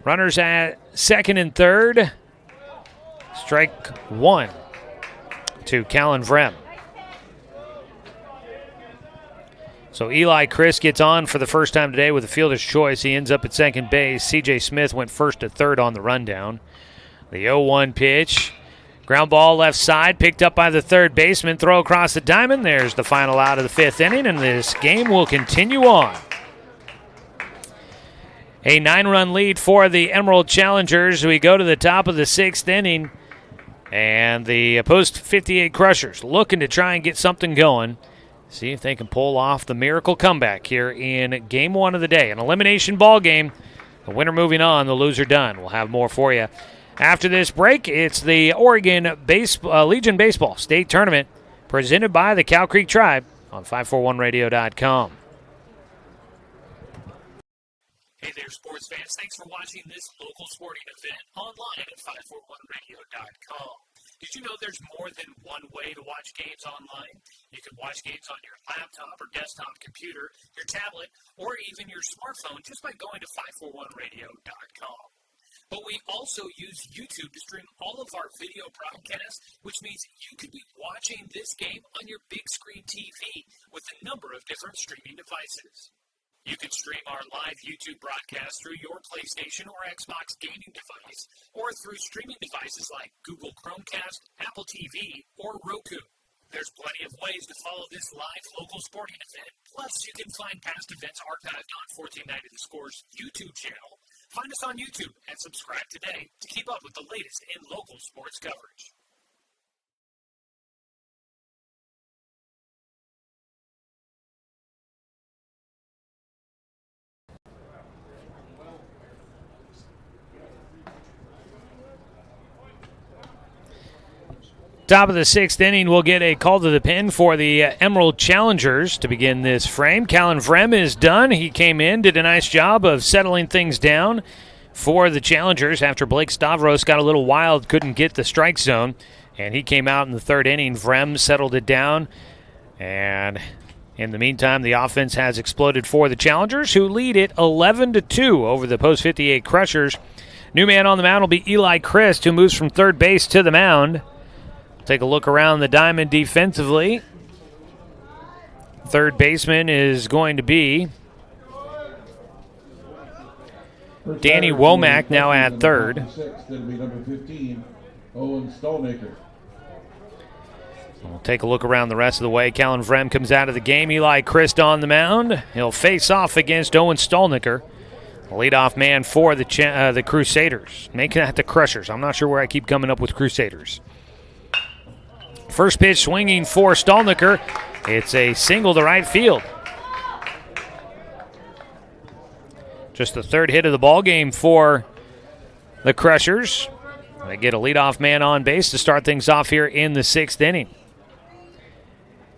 Runners at second and third. Strike 1 to Callan Vrem. So Eli Chris gets on for the first time today with a fielder's choice. He ends up at second base. C.J. Smith went first to third on the rundown. The 0-1 pitch. Ground ball left side, picked up by the third baseman. Throw across the diamond. There's the final out of the 5th inning, and this game will continue on. A 9-run lead for the Emerald Challengers. We go to the top of the 6th inning, and the Post 58 Crushers looking to try and get something going. See if they can pull off the miracle comeback here in Game 1 of the day. An elimination ball game. The winner moving on, the loser done. We'll have more for you. After this break, it's the Oregon Legion Baseball State Tournament presented by the Cow Creek Tribe on 541radio.com. Hey there, sports fans. Thanks for watching this local sporting event online at 541radio.com. Did you know there's more than one way to watch games online? You can watch games on your laptop or desktop computer, your tablet, or even your smartphone just by going to 541radio.com. But we also use YouTube to stream all of our video broadcasts, which means you could be watching this game on your big screen TV with a number of different streaming devices. You can stream our live YouTube broadcast through your PlayStation or Xbox gaming device, or through streaming devices like Google Chromecast, Apple TV, or Roku. There's plenty of ways to follow this live local sporting event. Plus, you can find past events archived on 1490 The Score's YouTube channel. Find us on YouTube and subscribe today to keep up with the latest in local sports coverage. Top of the 6th inning, we'll get a call to the pen for the Emerald Challengers to begin this frame. Callan Vrem is done. He came in, did a nice job of settling things down for the Challengers after Blake Stavros got a little wild, couldn't get the strike zone, and he came out in the 3rd inning. Vrem settled it down, and in the meantime, the offense has exploded for the Challengers, who lead it 11-2 over the Post 58 Crushers. New man on the mound will be Eli Christ, who moves from third base to the mound. Take a look around the diamond defensively. Third baseman is going to be Danny Womack, now at third. We'll take a look around the rest of the way. Callan Vrem comes out of the game. Eli Christ on the mound. He'll face off against Owen Stolniker, the leadoff man for the Crusaders. Making that the Crushers. I'm not sure where I keep coming up with Crusaders. First pitch swinging for Stolniker. It's a single to right field. Just the third hit of the ball game for the Crushers. They get a leadoff man on base to start things off here in the 6th inning.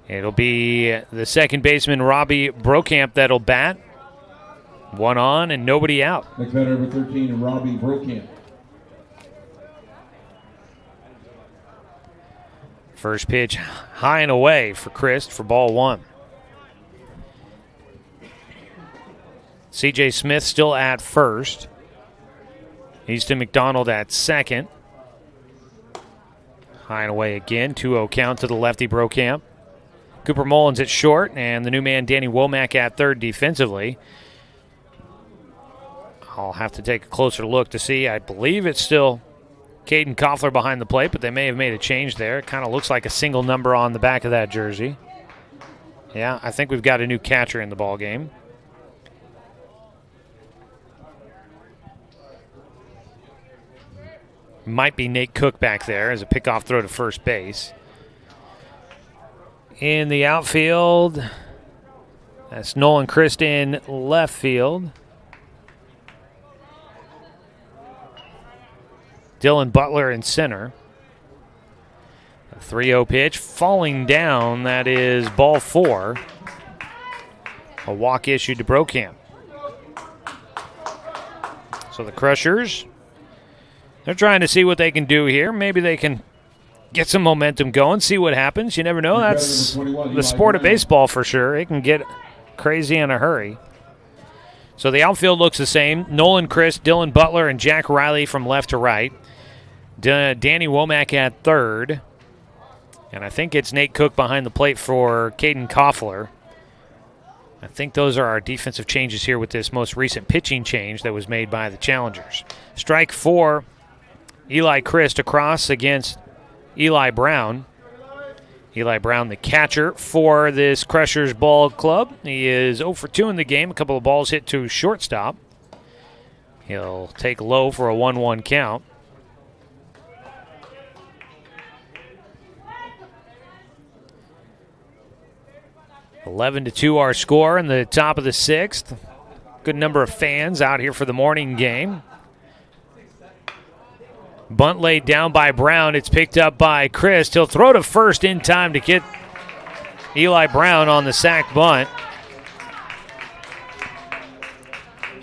It'll be the second baseman, Robbie Brokamp, that'll bat. One on and nobody out. Next batter, number 13, Robbie Brokamp. First pitch high and away for Christ for ball 1. C.J. Smith still at first. Easton McDonald at second. High and away again. 2-0 count to the lefty Brokamp. Cooper Mullins at short, and the new man Danny Womack at third defensively. I'll have to take a closer look to see. I believe it's still Caden Koffler behind the plate, but they may have made a change there. It kind of looks like a single number on the back of that jersey. Yeah, I think we've got a new catcher in the ball game. Might be Nate Cook back there as a pickoff throw to first base. In the outfield, that's Nolan Christ in left field. Dylan Butler in center. A 3-0 pitch falling down. That is ball 4. A walk issued to Brokamp. So the Crushers, they're trying to see what they can do here. Maybe they can get some momentum going, see what happens. You never know. That's the sport of baseball for sure. It can get crazy in a hurry. So the outfield looks the same. Nolan Christ, Dylan Butler, and Jack Riley from left to right. Danny Womack at third. And I think it's Nate Cook behind the plate for Caden Koffler. I think those are our defensive changes here with this most recent pitching change that was made by the Challengers. Strike 4, Eli Christ across against Eli Brown. Eli Brown, the catcher for this Crushers ball club. He is 0 for 2 in the game. A couple of balls hit to shortstop. He'll take low for a 1-1 count. (11-2) our score in the top of the 6th. Good number of fans out here for the morning game. Bunt laid down by Brown. It's picked up by Christ. He'll throw to first in time to get Eli Brown on the sack bunt.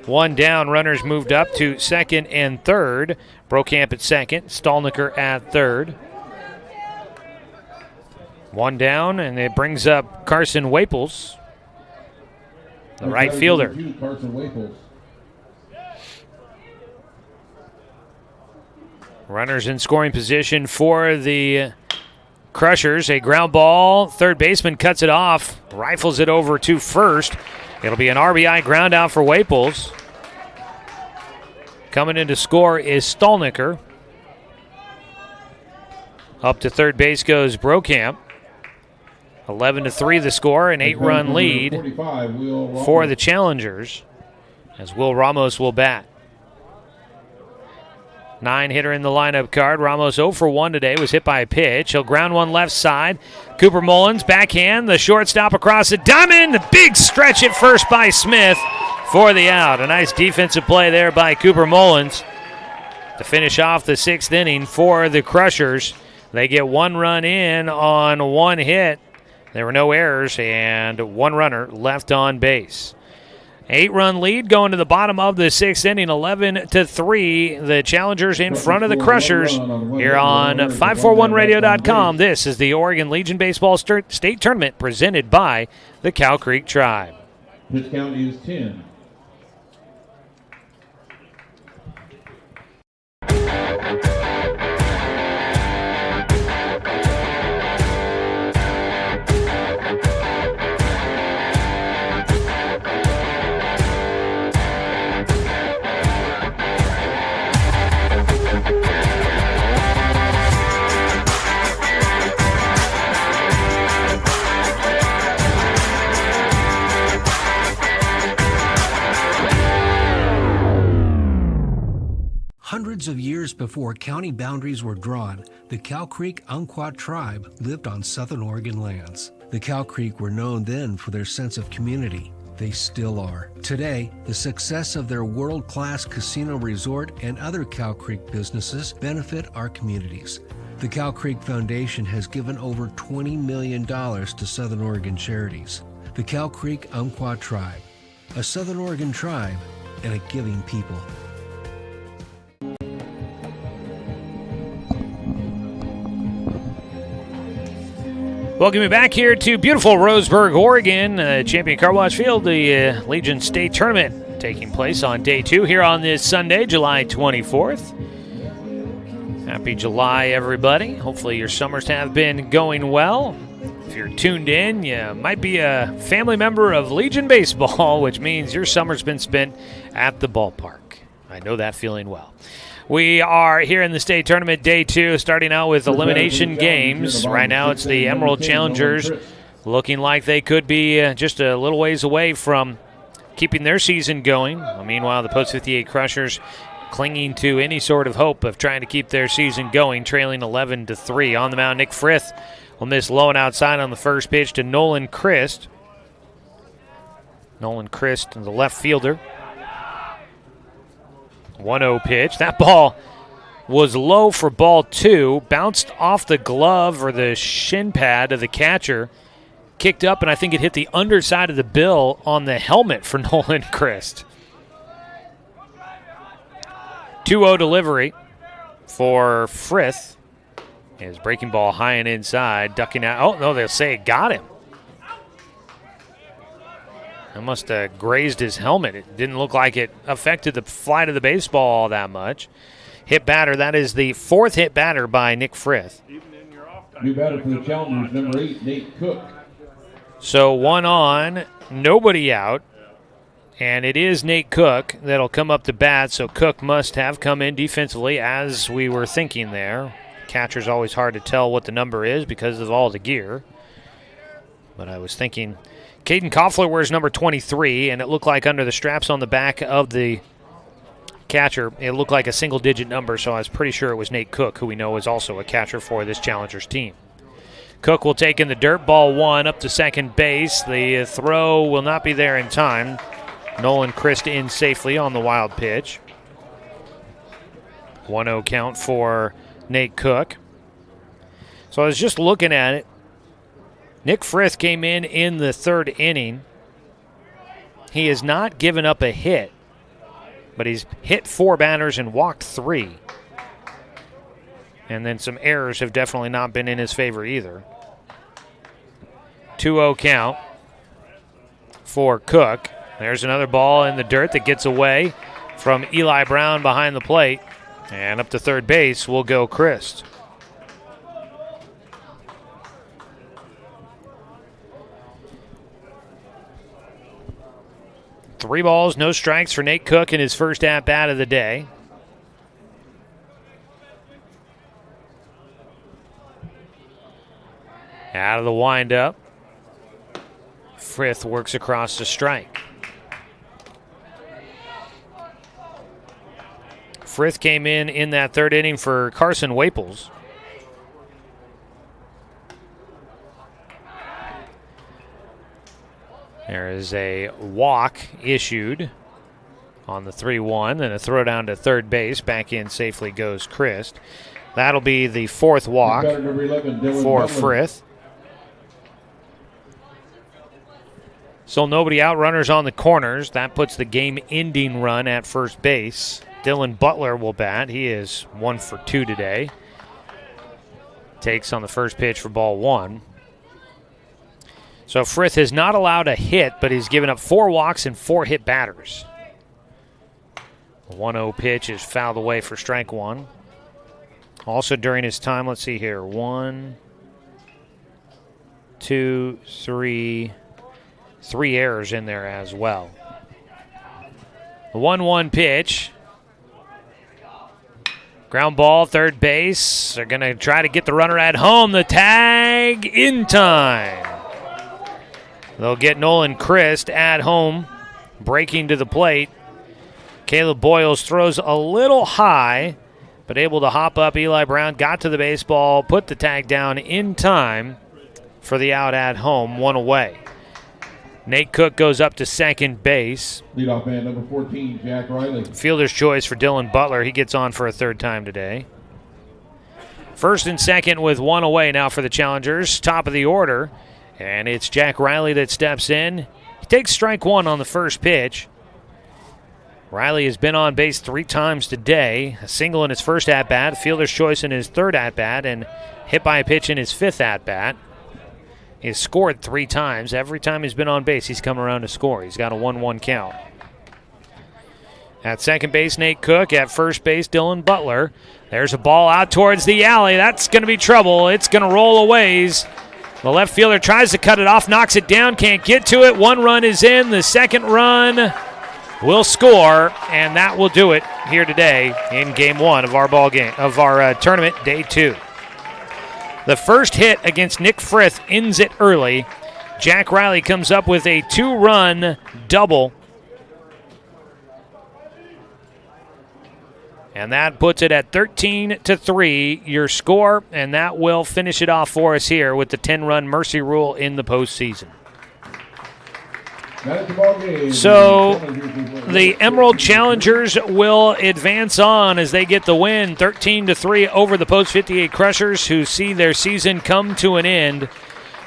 One down. Runners moved up to second and third. Brokamp at second. Stolniker at third. One down, and it brings up Carson Waples, the right fielder. Carson Waples. Runners in scoring position for the Crushers. A ground ball. Third baseman cuts it off. Rifles it over to first. It'll be an RBI ground out for Waples. Coming in to score is Stolniker. Up to third base goes Brokamp. 11-3 the score, an 8-run lead for the Challengers as Will Ramos will bat. 9-hitter in the lineup card. Ramos 0 for 1 today, was hit by a pitch. He'll ground one left side. Cooper Mullins, backhand, the shortstop across the diamond. The big stretch at first by Smith for the out. A nice defensive play there by Cooper Mullins to finish off the 6th inning for the Crushers. They get 1 run in on 1 hit. There were no errors and 1 runner left on base. 8-run lead going to the bottom of the 6th inning, 11-3. The Challengers in front of the Crushers here on 541radio.com. This is the Oregon Legion Baseball State Tournament presented by the Cow Creek Tribe. Pitch count is 10. of years before county boundaries were drawn, the Cow Creek Umpqua tribe lived on Southern Oregon lands. The Cow Creek were known then for their sense of community. They still are. Today, the success of their world-class casino resort and other Cow Creek businesses benefit our communities. The Cow Creek Foundation has given over $20 million to Southern Oregon charities. The Cow Creek Umpqua tribe, a Southern Oregon tribe and a giving people. Welcome you back here to beautiful Roseburg, Oregon, Champion Car Wash Field, the Legion State Tournament taking place on day 2 here on this Sunday, July 24th. Happy July, everybody. Hopefully your summers have been going well. If you're tuned in, you might be a family member of Legion Baseball, which means your summer's been spent at the ballpark. I know that feeling well. We are here in the state tournament, day 2, starting out with elimination games. Right now it's the Emerald Challengers looking like they could be just a little ways away from keeping their season going. Meanwhile, the Post 58 Crushers clinging to any sort of hope of trying to keep their season going, trailing 11-3. On the mound, Nick Frith will miss low and outside on the first pitch to Nolan Christ. Nolan Christ, the left fielder. 1-0 pitch. That ball was low for ball 2, bounced off the glove or the shin pad of the catcher, kicked up, and I think it hit the underside of the bill on the helmet for Nolan Christ. 2-0 delivery for Frith. His breaking ball high and inside, ducking out. Oh, no, they'll say it got him. It must have grazed his helmet. It didn't look like it affected the flight of the baseball all that much. Hit batter, that is the 4th hit batter by Nick Frith. New batter for the Challengers, number 8, Nate Cook. So 1 on, nobody out, and it is Nate Cook that'll come up to bat, so Cook must have come in defensively as we were thinking there. Catcher's always hard to tell what the number is because of all the gear. But I was thinking Caden Koffler wears number 23, and it looked like under the straps on the back of the catcher, it looked like a single-digit number, so I was pretty sure it was Nate Cook, who we know is also a catcher for this Challengers team. Cook will take in the dirt, ball 1 up to second base. The throw will not be there in time. Nolan Christ in safely on the wild pitch. 1-0 count for Nate Cook. So I was just looking at it. Nick Frith came in the 3rd inning. He has not given up a hit, but he's hit 4 batters and walked 3. And then some errors have definitely not been in his favor either. 2-0 count for Cook. There's another ball in the dirt that gets away from Eli Brown behind the plate. And up to third base will go Christ. Three balls, no strikes for Nate Cook in his first at-bat of the day. Out of the windup. Frith works across the strike. Frith came in that 3rd inning for Carson Waples. There is a walk issued on the 3-1 and a throw down to third base. Back in safely goes Christ. That'll be the 4th walk for Frith. So nobody out, runners on the corners. That puts the game-ending run at first base. Dylan Butler will bat. He is 1 for 2 today. Takes on the first pitch for ball 1. So Frith has not allowed a hit, but he's given up 4 walks and 4 hit batters. The 1-0 pitch is fouled away for strike 1. Also during his time, let's see here, 1, 2, 3 errors in there as well. The 1-1 pitch. Ground ball, third base. They're going to try to get the runner at home. The tag in time. They'll get Nolan Christ at home, breaking to the plate. Caleb Boyles throws a little high, but able to hop up. Eli Brown got to the baseball, put the tag down in time for the out at home, 1 away. Nate Cook goes up to second base. Leadoff man number 14, Jack Riley. Fielder's choice for Dylan Butler. He gets on for a third time today. First and second with 1 away now for the Challengers. Top of the order. And it's Jack Riley that steps in. He takes strike 1 on the first pitch. Riley has been on base 3 times today. A single in his first at-bat, fielder's choice in his third at-bat, and hit by a pitch in his 5th at-bat. He's scored 3 times. Every time he's been on base, he's come around to score. He's got a 1-1 count. At second base, Nate Cook. At first base, Dylan Butler. There's a ball out towards the alley. That's going to be trouble. It's going to roll a ways. The left fielder tries to cut it off, knocks it down, can't get to it. 1 run is in. The second run will score, and that will do it here today in Game 1 of our tournament, Day 2. The first hit against Nick Frith ends it early. Jack Riley comes up with a 2-run double. And that puts it at 13-3, your score, and that will finish it off for us here with the 10-run mercy rule in the postseason. So the Emerald Challengers will advance on as they get the win 13-3 over the Post 58 Crushers, who see their season come to an end.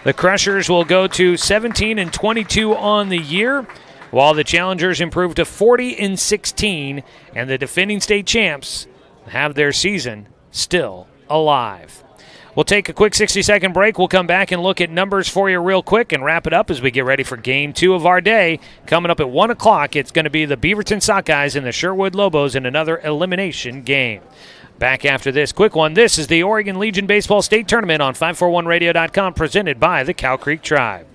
The Crushers will go to 17-22 on the year, while the Challengers improve to 40-16, and the defending state champs have their season still alive. We'll take a quick 60-second break. We'll come back and look at numbers for you real quick and wrap it up as we get ready for Game 2 of our day. Coming up at 1 o'clock, it's going to be the Beaverton Sockeyes and the Sherwood Lobos in another elimination game. Back after this quick one, this is the Oregon Legion Baseball State Tournament on 541radio.com, presented by the Cow Creek Tribe.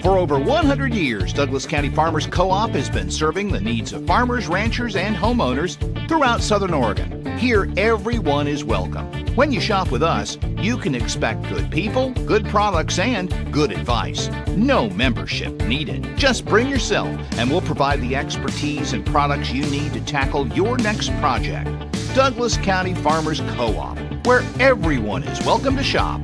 For over 100 years, Douglas County Farmers Co-op has been serving the needs of farmers, ranchers, and homeowners throughout Southern Oregon. Here, everyone is welcome. When you shop with us, you can expect good people, good products, and good advice. No membership needed. Just bring yourself, and we'll provide the expertise and products you need to tackle your next project. Douglas County Farmers Co-op, where everyone is welcome to shop.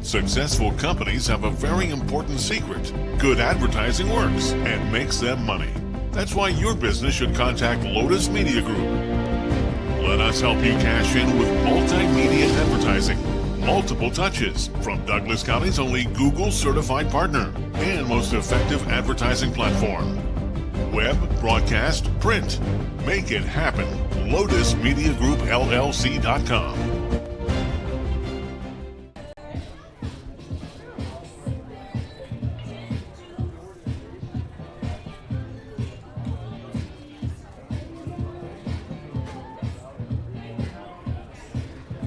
Successful companies have a very important secret. Good advertising works and makes them money. That's why your business should contact Lotus Media Group. Let us help you cash in with multimedia advertising. Multiple touches from Douglas County's only Google certified partner and most effective advertising platform. Web, broadcast, print. Make it happen. LotusMediaGroupLLC.com.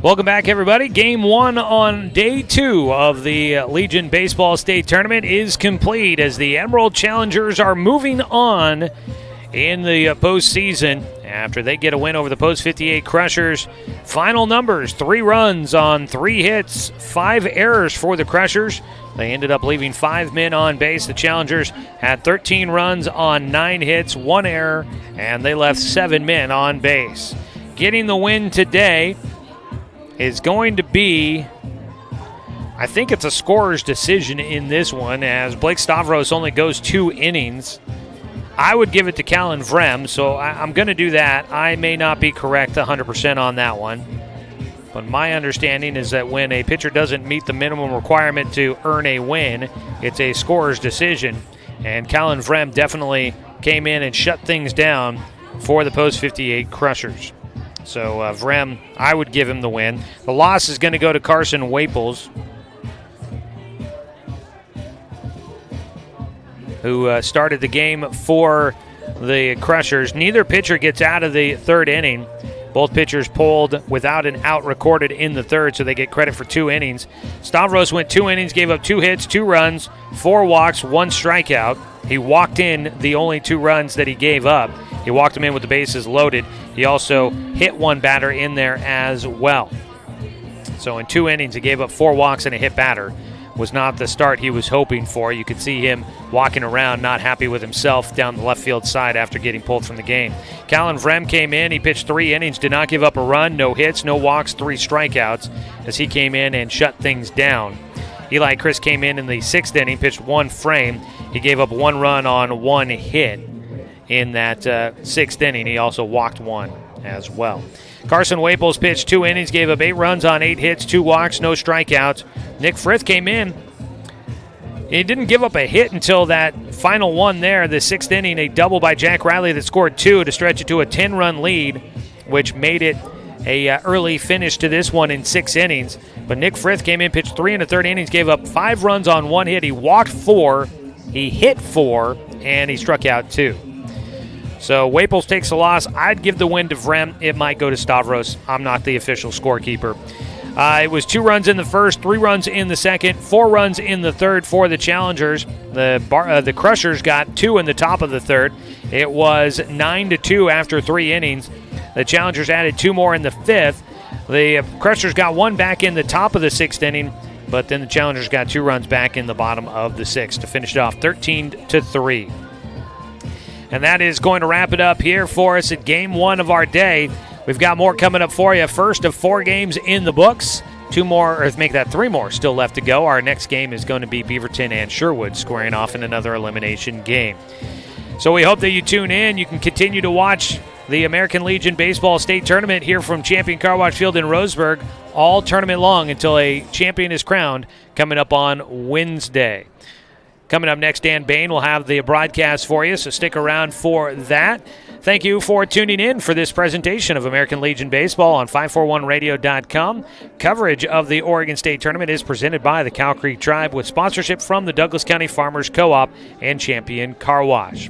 Welcome back, everybody. Game 1 on Day 2 of the Legion Baseball State Tournament is complete as the Emerald Challengers are moving on in the postseason after they get a win over the Post 58 Crushers. Final numbers, 3 runs on 3 hits, 5 errors for the Crushers. They ended up leaving 5 men on base. The Challengers had 13 runs on 9 hits, 1 error, and they left 7 men on base. Getting the win today is going to be, I think it's a scorer's decision in this one, as Blake Stavros only goes 2 innings. I would give it to Callan Vrem, so I'm going to do that. I may not be correct 100% on that one, but my understanding is that when a pitcher doesn't meet the minimum requirement to earn a win, it's a scorer's decision, and Callan Vrem definitely came in and shut things down for the Post 58 Crushers. So Vrem, I would give him the win. The loss is going to go to Carson Waples, who started the game for the Crushers. Neither pitcher gets out of the 3rd inning. Both pitchers pulled without an out recorded in the 3rd, so they get credit for 2 innings. Stavros went 2 innings, gave up 2 hits, 2 runs, 4 walks, 1 strikeout. He walked in the only 2 runs that he gave up. He walked him in with the bases loaded. He also hit 1 batter in there as well. So in 2 innings, he gave up 4 walks and a hit batter. was not the start he was hoping for. You could see him walking around not happy with himself down the left field side after getting pulled from the game. Callan Vrem came in. He pitched 3 innings, did not give up a run, no hits, no walks, 3 strikeouts as he came in and shut things down. Eli Chris came in the 6th inning, pitched 1 frame. He gave up 1 run on 1 hit in that 6th inning. He also walked 1 as well. Carson Waples pitched 2 innings, gave up 8 runs on 8 hits, 2 walks, no strikeouts. Nick Frith came in. He didn't give up a hit until that final one there, the 6th inning, a double by Jack Riley that scored 2 to stretch it to a 10-run lead, which made it a early finish to this one in 6 innings. But Nick Frith came in, pitched 3 1/3 innings, gave up 5 runs on 1 hit. He walked 4, he hit 4, and he struck out 2. So Waples takes a loss. I'd give the win to Vrem. It might go to Stavros. I'm not the official scorekeeper. It was 2 runs in the first, 3 runs in the second, 4 runs in the third for the Challengers. The Crushers got 2 in the top of the third. It was 9-2 after 3 innings. The Challengers added 2 more in the 5th. The Crushers got 1 back in the top of the 6th inning, but then the Challengers got 2 runs back in the bottom of the 6th to finish it off 13-3. And that is going to wrap it up here for us at Game 1 of our day. We've got more coming up for you. First of 4 games in the books. 2 more, or make that 3 more still left to go. Our next game is going to be Beaverton and Sherwood squaring off in another elimination game. So we hope that you tune in. You can continue to watch the American Legion Baseball State Tournament here from Champion Car Wash Field in Roseburg all tournament long until a champion is crowned coming up on Wednesday. Coming up next, Dan Bain will have the broadcast for you, so stick around for that. Thank you for tuning in for this presentation of American Legion Baseball on 541radio.com. Coverage of the Oregon State Tournament is presented by the Cow Creek Tribe with sponsorship from the Douglas County Farmers Co-op and Champion Car Wash.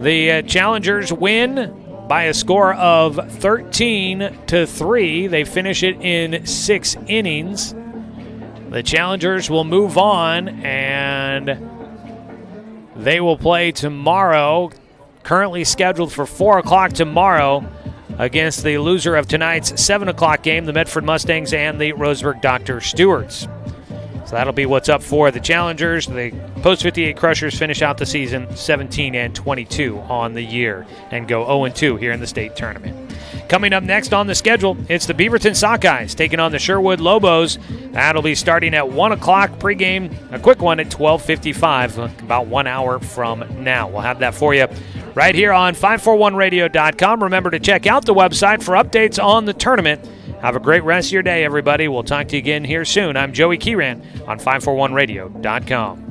The Challengers win by a score of 13-3. They finish it in 6 innings. The Challengers will move on, and they will play tomorrow, currently scheduled for 4 o'clock tomorrow, against the loser of tonight's 7 o'clock game, the Medford Mustangs and the Roseburg Dr. Stewarts. So that'll be what's up for the Challengers. The Post-58 Crushers finish out the season 17-22 on the year and go 0-2 here in the state tournament. Coming up next on the schedule, it's the Beaverton Sockeyes taking on the Sherwood Lobos. That'll be starting at 1 o'clock pregame, a quick one at 12:55, about 1 hour from now. We'll have that for you right here on 541radio.com. Remember to check out the website for updates on the tournament. Have a great rest of your day, everybody. We'll talk to you again here soon. I'm Joey Kieran on 541radio.com.